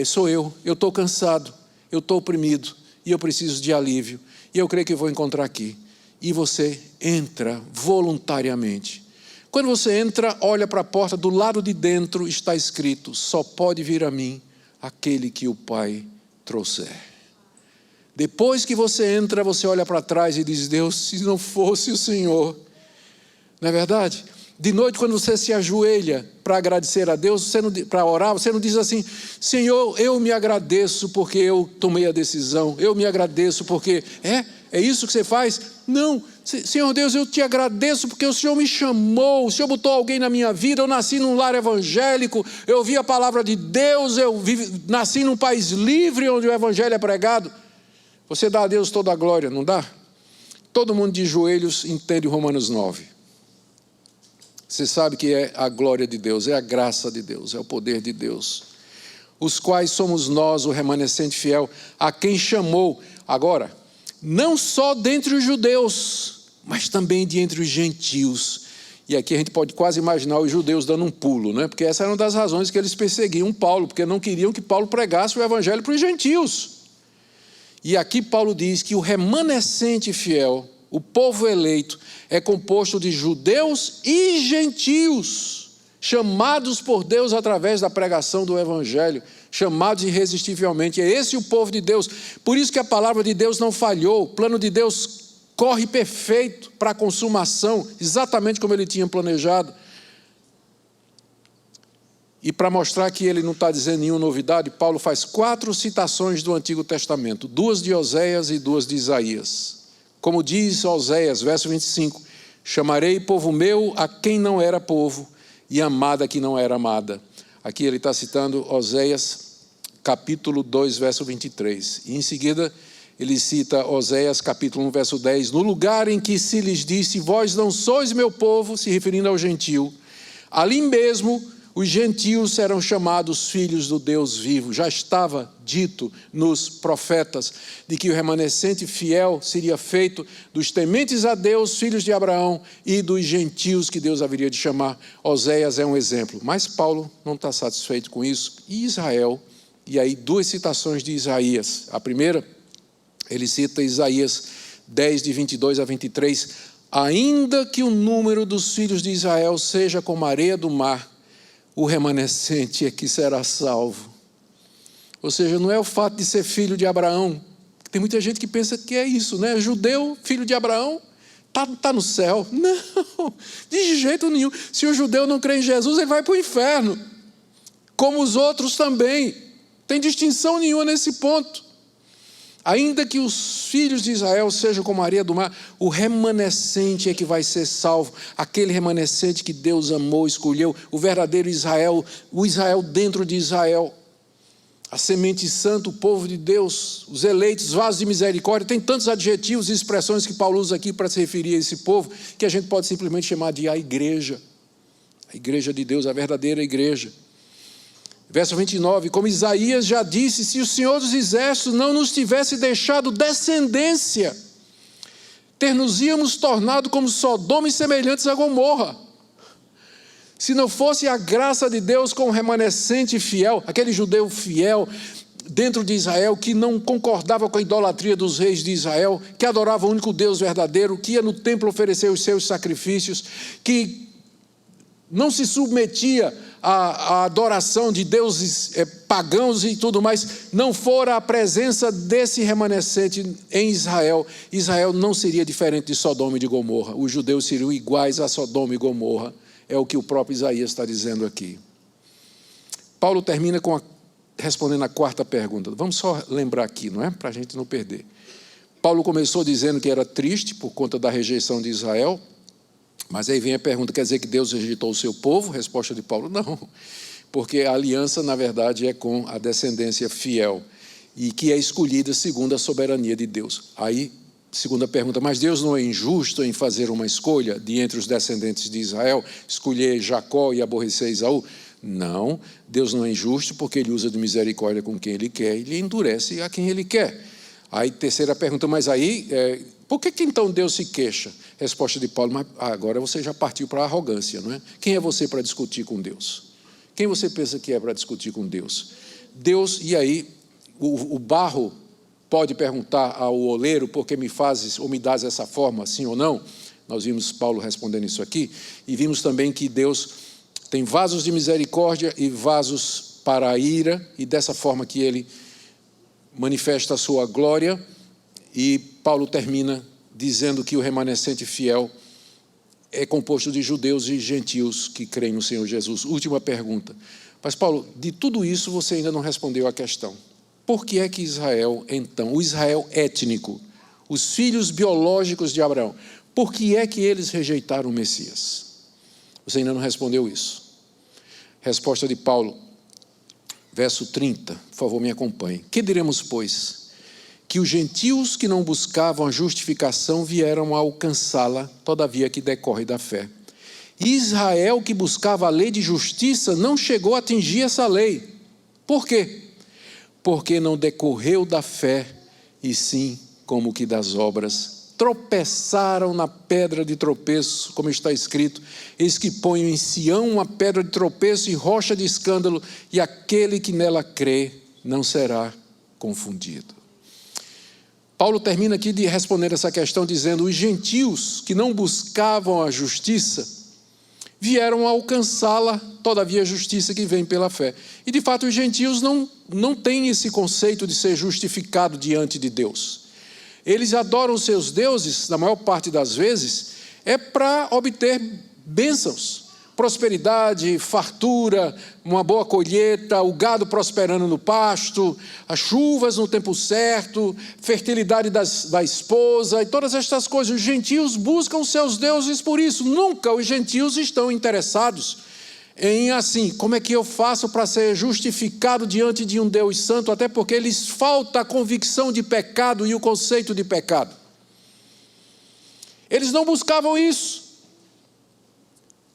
Sou eu estou cansado, eu estou oprimido, e eu preciso de alívio, e eu creio que vou encontrar aqui. E você entra voluntariamente. Quando você entra, olha para a porta, do lado de dentro está escrito: só pode vir a mim aquele que o Pai trouxer. Depois que você entra, você olha para trás e diz: Deus, se não fosse o Senhor. Não é verdade? De noite, quando você se ajoelha para agradecer a Deus, para orar, você não diz assim: Senhor, eu me agradeço porque eu tomei a decisão, eu me agradeço porque... É isso que você faz? Não. Senhor Deus, eu te agradeço porque o Senhor me chamou, o Senhor botou alguém na minha vida, eu nasci num lar evangélico, eu ouvi a palavra de Deus, nasci num país livre onde o evangelho é pregado. Você dá a Deus toda a glória, não dá? Todo mundo de joelhos entende Romanos 9. Você sabe que é a glória de Deus, é a graça de Deus, é o poder de Deus. Os quais somos nós, o remanescente fiel, a quem chamou. Agora, não só dentre os judeus, mas também de entre os gentios. E aqui a gente pode quase imaginar os judeus dando um pulo, né? Porque essa era uma das razões que eles perseguiam Paulo, porque não queriam que Paulo pregasse o evangelho para os gentios. E aqui Paulo diz que o remanescente fiel, o povo eleito, é composto de judeus e gentios, chamados por Deus através da pregação do evangelho, chamados irresistivelmente. É esse o povo de Deus. Por isso que a palavra de Deus não falhou. O plano de Deus corre perfeito para a consumação, exatamente como ele tinha planejado. E para mostrar que ele não está dizendo nenhuma novidade, Paulo faz 4 citações do Antigo Testamento, 2 de Oséias e 2 de Isaías. Como diz Oséias, verso 25, chamarei povo meu a quem não era povo, e amada a quem não era amada. Aqui ele está citando Oséias, capítulo 2, verso 23. E em seguida ele cita Oséias, capítulo 1, verso 10. No lugar em que se lhes disse, vós não sois meu povo, se referindo ao gentio, ali mesmo os gentios serão chamados filhos do Deus vivo. Já estava dito nos profetas de que o remanescente fiel seria feito dos tementes a Deus, filhos de Abraão, e dos gentios que Deus haveria de chamar. Oséias é um exemplo. Mas Paulo não está satisfeito com isso. E Israel, e aí 2 citações de Isaías. A primeira, ele cita Isaías 10, de 22 a 23. Ainda que o número dos filhos de Israel seja como a areia do mar, o remanescente é que será salvo. Ou seja, não é o fato de ser filho de Abraão. Tem muita gente que pensa que é isso, né? Judeu, filho de Abraão, tá no céu. Não, de jeito nenhum. Se o judeu não crê em Jesus, ele vai para o inferno. Como os outros também. Tem distinção nenhuma nesse ponto. Ainda que os filhos de Israel sejam como a areia do mar, o remanescente é que vai ser salvo. Aquele remanescente que Deus amou, escolheu, o verdadeiro Israel, o Israel dentro de Israel. A semente santa, o povo de Deus, os eleitos, vasos de misericórdia. Tem tantos adjetivos e expressões que Paulo usa aqui para se referir a esse povo, que a gente pode simplesmente chamar de a igreja. A igreja de Deus, a verdadeira igreja. Verso 29, como Isaías já disse, se o Senhor dos Exércitos não nos tivesse deixado descendência, ter-nos-íamos tornado como Sodoma e semelhantes a Gomorra. Se não fosse a graça de Deus com o remanescente fiel, aquele judeu fiel dentro de Israel, que não concordava com a idolatria dos reis de Israel, que adorava o único Deus verdadeiro, que ia no templo oferecer os seus sacrifícios, que não se submetia à adoração de deuses pagãos e tudo mais, não fora a presença desse remanescente em Israel, Israel não seria diferente de Sodoma e de Gomorra. Os judeus seriam iguais a Sodoma e Gomorra. É o que o próprio Isaías está dizendo aqui. Paulo termina respondendo a 4ª pergunta. Vamos só lembrar aqui, não é? Para a gente não perder. Paulo começou dizendo que era triste por conta da rejeição de Israel. Mas aí vem a pergunta, quer dizer que Deus rejeitou o seu povo? Resposta de Paulo, não. Porque a aliança, na verdade, é com a descendência fiel. E que é escolhida segundo a soberania de Deus. Aí, segunda pergunta, mas Deus não é injusto em fazer uma escolha de entre os descendentes de Israel? Escolher Jacó e aborrecer Esaú? Não, Deus não é injusto porque Ele usa de misericórdia com quem Ele quer e Ele endurece a quem Ele quer. Aí, terceira pergunta, mas aí... por que então Deus se queixa? Resposta de Paulo, mas agora você já partiu para a arrogância, não é? Quem é você para discutir com Deus? Quem você pensa que é para discutir com Deus? Deus, e aí, o barro pode perguntar ao oleiro, por que me fazes ou me dás essa forma, sim ou não? Nós vimos Paulo respondendo isso aqui, e vimos também que Deus tem vasos de misericórdia e vasos para a ira, e dessa forma que Ele manifesta a sua glória, e Paulo termina dizendo que o remanescente fiel é composto de judeus e gentios que creem no Senhor Jesus. Última pergunta. Mas Paulo, de tudo isso você ainda não respondeu a questão. Por que é que Israel, então, o Israel étnico, os filhos biológicos de Abraão, por que é que eles rejeitaram o Messias? Você ainda não respondeu isso. Resposta de Paulo, verso 30, por favor me acompanhe. Que diremos, pois? Que os gentios que não buscavam a justificação vieram a alcançá-la, todavia que decorre da fé. E Israel, que buscava a lei de justiça, não chegou a atingir essa lei. Por quê? Porque não decorreu da fé, e sim como que das obras. Tropeçaram na pedra de tropeço, como está escrito, eis que ponho em Sião uma pedra de tropeço e rocha de escândalo, e aquele que nela crê não será confundido. Paulo termina aqui de responder essa questão dizendo: os gentios que não buscavam a justiça vieram a alcançá-la, todavia a justiça que vem pela fé. E de fato os gentios não têm esse conceito de ser justificado diante de Deus. Eles adoram os seus deuses, na maior parte das vezes, para obter bênçãos, prosperidade, fartura, uma boa colheita, o gado prosperando no pasto, as chuvas no tempo certo, fertilidade da esposa e todas estas coisas. Os gentios buscam seus deuses por isso. Nunca os gentios estão interessados em assim, como é que eu faço para ser justificado diante de um Deus santo, até porque lhes falta a convicção de pecado e o conceito de pecado. Eles não buscavam isso.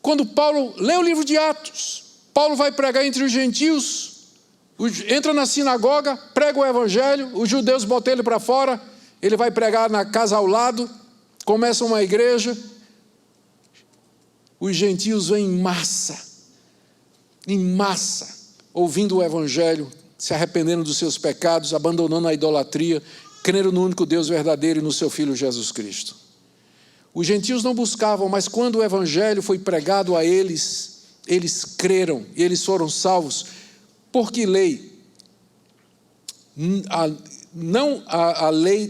Quando Paulo lê o livro de Atos, Paulo vai pregar entre os gentios, entra na sinagoga, prega o evangelho, os judeus botam ele para fora, ele vai pregar na casa ao lado, começa uma igreja, os gentios vêm em massa, ouvindo o evangelho, se arrependendo dos seus pecados, abandonando a idolatria, crendo no único Deus verdadeiro e no seu Filho Jesus Cristo. Os gentios não buscavam, mas quando o evangelho foi pregado a eles, eles creram e eles foram salvos. Por que lei? Não a lei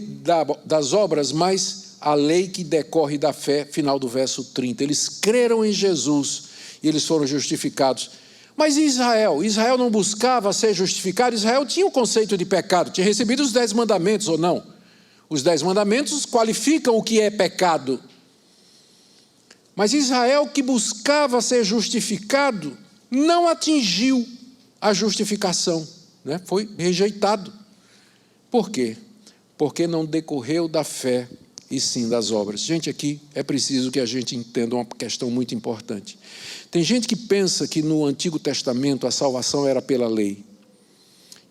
das obras, mas a lei que decorre da fé, final do verso 30. Eles creram em Jesus e eles foram justificados. Mas Israel não buscava ser justificado. Israel tinha o conceito de pecado, tinha recebido os 10 mandamentos ou não. Os 10 mandamentos qualificam o que é pecado. Mas Israel, que buscava ser justificado, não atingiu a justificação, né? Foi rejeitado. Por quê? Porque não decorreu da fé e sim das obras. Gente, aqui é preciso que a gente entenda uma questão muito importante. Tem gente que pensa que no Antigo Testamento a salvação era pela lei,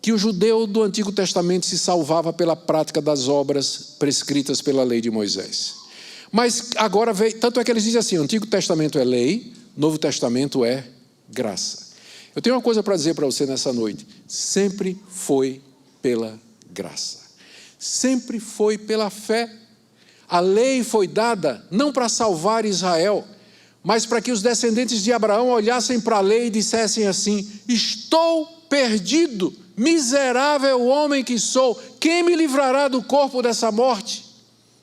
que o judeu do Antigo Testamento se salvava pela prática das obras prescritas pela lei de Moisés. Mas agora veio, tanto é que eles dizem assim: o Antigo Testamento é lei, Novo Testamento é graça. Eu tenho uma coisa para dizer para você nessa noite: sempre foi pela graça, sempre foi pela fé. A lei foi dada não para salvar Israel, mas para que os descendentes de Abraão olhassem para a lei e dissessem assim: estou perdido, miserável homem que sou, quem me livrará do corpo dessa morte?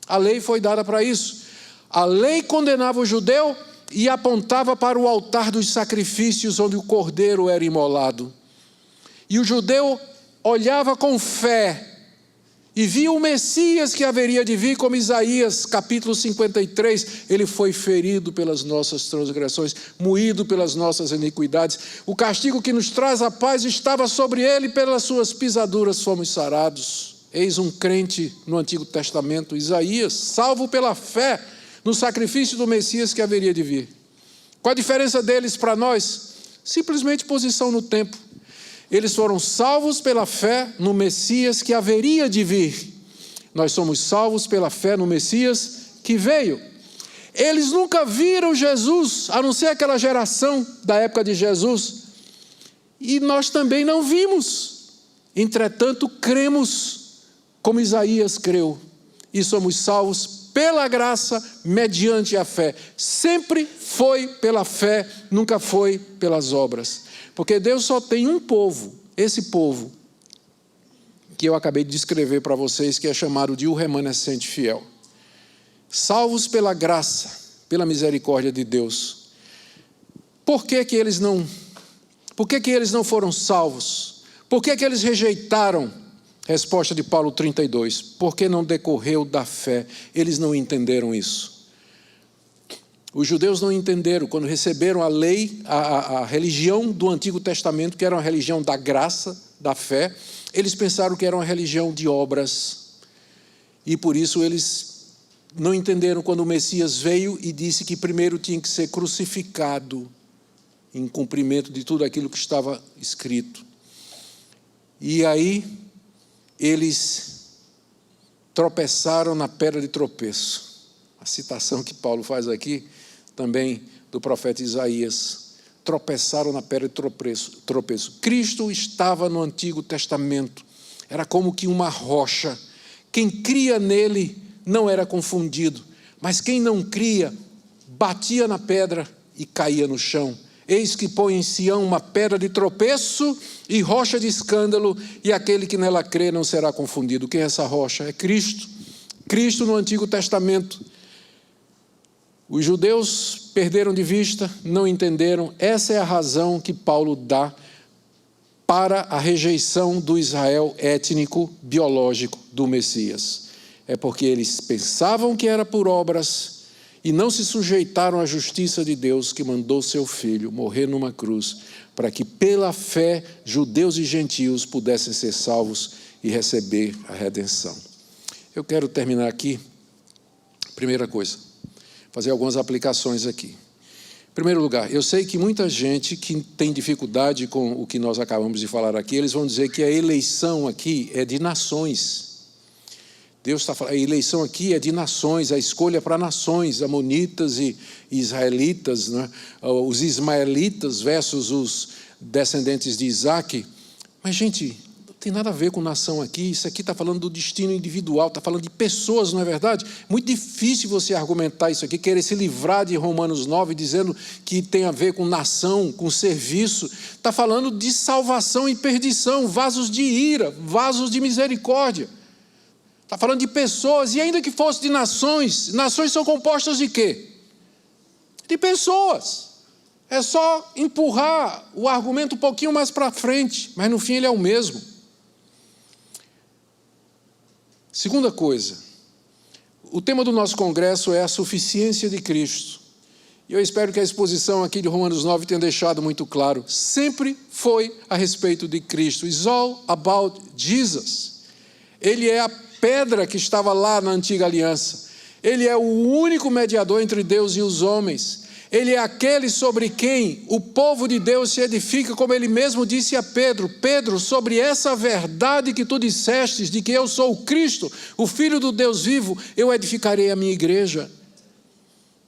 A lei foi dada para isso. A lei condenava o judeu e apontava para o altar dos sacrifícios onde o cordeiro era imolado. E o judeu olhava com fé e via o Messias que haveria de vir, como Isaías capítulo 53, ele foi ferido pelas nossas transgressões, moído pelas nossas iniquidades. O castigo que nos traz a paz estava sobre ele, pelas suas pisaduras fomos sarados. Eis um crente no Antigo Testamento, Isaías, salvo pela fé no sacrifício do Messias que haveria de vir. Qual a diferença deles para nós? Simplesmente posição no tempo. Eles foram salvos pela fé no Messias que haveria de vir. Nós somos salvos pela fé no Messias que veio. Eles nunca viram Jesus, a não ser aquela geração da época de Jesus. E nós também não vimos. Entretanto, cremos como Isaías creu, e somos salvos pela graça, mediante a fé. Sempre foi pela fé, nunca foi pelas obras. Porque Deus só tem um povo, esse povo, que eu acabei de descrever para vocês, que é chamado de o remanescente fiel. Salvos pela graça, pela misericórdia de Deus. Por que eles não foram salvos? Por que eles rejeitaram? Resposta de Paulo 32, porque não decorreu da fé. Eles não entenderam isso. Os judeus não entenderam, quando receberam a lei, a religião do Antigo Testamento, que era uma religião da graça, da fé, eles pensaram que era uma religião de obras. E por isso eles não entenderam quando o Messias veio e disse que primeiro tinha que ser crucificado, em cumprimento de tudo aquilo que estava escrito. E aí eles tropeçaram na pedra de tropeço. A citação que Paulo faz aqui, também do profeta Isaías. Tropeçaram na pedra de tropeço. Cristo estava no Antigo Testamento. Era como que uma rocha Quem cria nele não era confundido, mas quem não cria batia na pedra e caía no chão. Eis que põe em Sião uma pedra de tropeço e rocha de escândalo, e aquele que nela crê não será confundido. Quem é essa rocha? É Cristo. Cristo no Antigo Testamento. Os judeus perderam de vista, não entenderam. Essa é a razão que Paulo dá para a rejeição do Israel étnico, biológico do Messias. É porque eles pensavam que era por obras e não se sujeitaram à justiça de Deus, que mandou seu Filho morrer numa cruz, para que pela fé judeus e gentios pudessem ser salvos e receber a redenção. Eu quero terminar aqui, primeira coisa, fazer algumas aplicações aqui. Em primeiro lugar, eu sei que muita gente que tem dificuldade com o que nós acabamos de falar aqui, eles vão dizer que a eleição aqui é de nações. Deus está falando, a eleição aqui é de nações, a escolha para nações, amonitas e israelitas, né? Os ismaelitas versus os descendentes de Isaac. Mas, gente, não tem nada a ver com nação aqui, isso aqui está falando do destino individual, está falando de pessoas, não é verdade? Muito difícil você argumentar isso aqui, querer se livrar de Romanos 9, dizendo que tem a ver com nação, com serviço. Está falando de salvação e perdição, vasos de ira, vasos de misericórdia. Está falando de pessoas, e ainda que fosse de nações, nações são compostas de quê? De pessoas. É só empurrar o argumento um pouquinho mais para frente, mas no fim ele é o mesmo. Segunda coisa, o tema do nosso congresso é a suficiência de Cristo. E eu espero que a exposição aqui de Romanos 9 tenha deixado muito claro. Sempre foi a respeito de Cristo. It's all about Jesus. Ele é a pedra que estava lá na antiga aliança. Ele é o único mediador entre Deus e os homens. Ele é aquele sobre quem o povo de Deus se edifica, como ele mesmo disse a Pedro: Pedro, sobre essa verdade que tu dissestes, de que eu sou o Cristo, o Filho do Deus vivo, eu edificarei a minha igreja.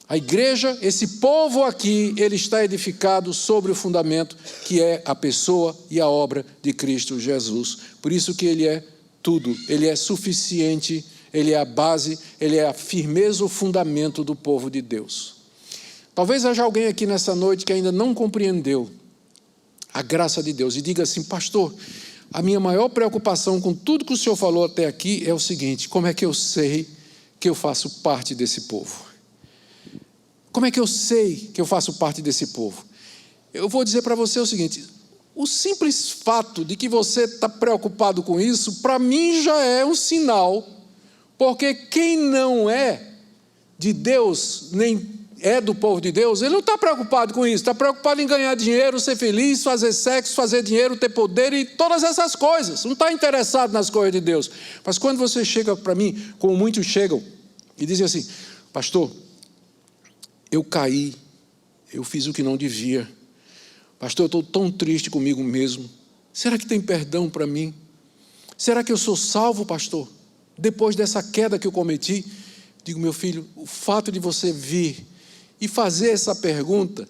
A igreja, esse povo aqui, ele está edificado sobre o fundamento que é a pessoa e a obra de Cristo Jesus. Por isso que ele é tudo, ele é suficiente, ele é a base, ele é a firmeza, o fundamento do povo de Deus. Talvez haja alguém aqui nessa noite que ainda não compreendeu a graça de Deus e diga assim: pastor, a minha maior preocupação com tudo que o senhor falou até aqui é o seguinte: como é que eu sei que eu faço parte desse povo? Como é que eu sei que eu faço parte desse povo? Eu vou dizer para você o seguinte: o simples fato de que você está preocupado com isso, para mim já é um sinal, porque quem não é de Deus, nem é do povo de Deus, ele não está preocupado com isso, está preocupado em ganhar dinheiro, ser feliz, fazer sexo, fazer dinheiro, ter poder e todas essas coisas, não está interessado nas coisas de Deus. Mas quando você chega para mim, como muitos chegam, e dizem assim: pastor, eu caí, eu fiz o que não devia, pastor, eu estou tão triste comigo mesmo, será que tem perdão para mim? Será que eu sou salvo, pastor? Depois dessa queda que eu cometi? Digo: meu filho, o fato de você vir e fazer essa pergunta,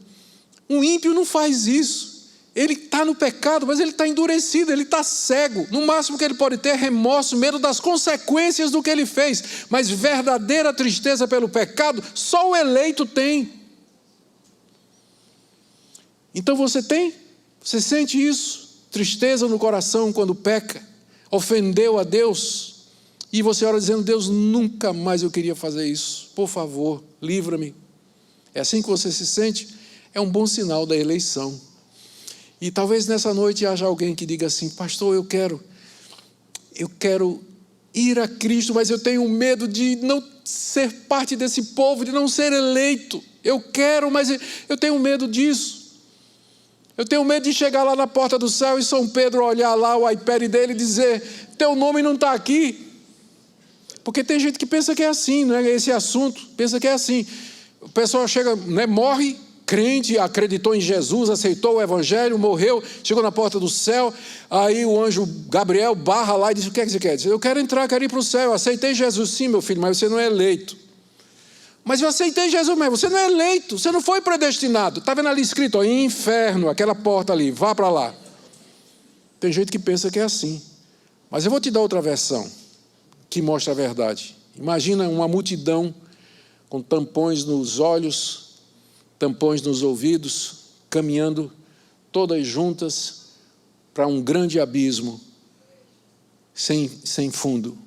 um ímpio não faz isso. Ele está no pecado, mas ele está endurecido, ele está cego. No máximo que ele pode ter é remorso, medo das consequências do que ele fez. Mas verdadeira tristeza pelo pecado, só o eleito tem. Então você tem? Você sente isso? Tristeza no coração quando peca? Ofendeu a Deus? E você ora dizendo: Deus, nunca mais eu queria fazer isso. Por favor, livra-me. É assim que você se sente? É um bom sinal da eleição. E talvez nessa noite haja alguém que diga assim: pastor, eu quero ir a Cristo, mas eu tenho medo de não ser parte desse povo, de não ser eleito. Eu quero, mas eu tenho medo disso. Eu tenho medo de chegar lá na porta do céu e São Pedro olhar lá o iPad dele e dizer: teu nome não está aqui. Porque tem gente que pensa que é assim, né? Esse assunto, pensa que é assim. O pessoal chega, né, morre, crente, acreditou em Jesus, aceitou o evangelho, morreu, chegou na porta do céu, aí o anjo Gabriel barra lá e diz: o que é que você quer? Diz: eu quero entrar, quero ir para o céu, eu aceitei Jesus. Sim, meu filho, mas você não é eleito. Mas eu aceitei Jesus, mas você não é eleito, você não foi predestinado. Está vendo ali escrito, ó, inferno, aquela porta ali, vá para lá. Tem gente que pensa que é assim. Mas eu vou te dar outra versão. que mostra a verdade. Imagina uma multidão com tampões nos olhos, tampões nos ouvidos, caminhando todas juntas para um grande abismo sem fundo.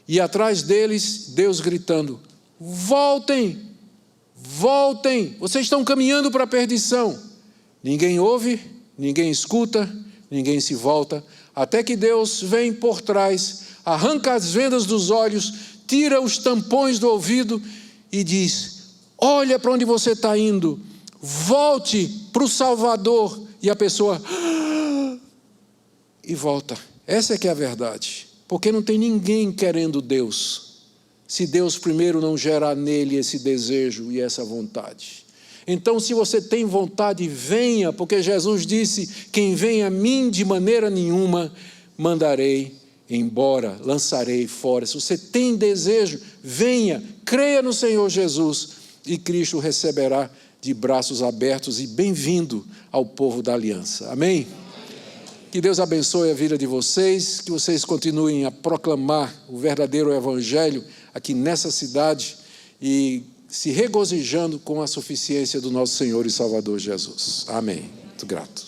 E atrás deles, Deus gritando: voltem, voltem, vocês estão caminhando para a perdição. Ninguém ouve, ninguém escuta, ninguém se volta, até que Deus vem por trás, arranca as vendas dos olhos, tira os tampões do ouvido e diz: olha para onde você está indo, volte para o Salvador. E a pessoa e volta. Essa é que é a verdade, porque não tem ninguém querendo Deus, se Deus primeiro não gerar nele esse desejo e essa vontade. Então, se você tem vontade, venha, porque Jesus disse: quem vem a mim de maneira nenhuma mandarei embora, lançarei fora. Se você tem desejo, venha, creia no Senhor Jesus e Cristo o receberá de braços abertos e bem-vindo ao povo da aliança. Amém? Que Deus abençoe a vida de vocês, que vocês continuem a proclamar o verdadeiro evangelho aqui nessa cidade e se regozijando com a suficiência do nosso Senhor e Salvador Jesus. Amém. Muito grato.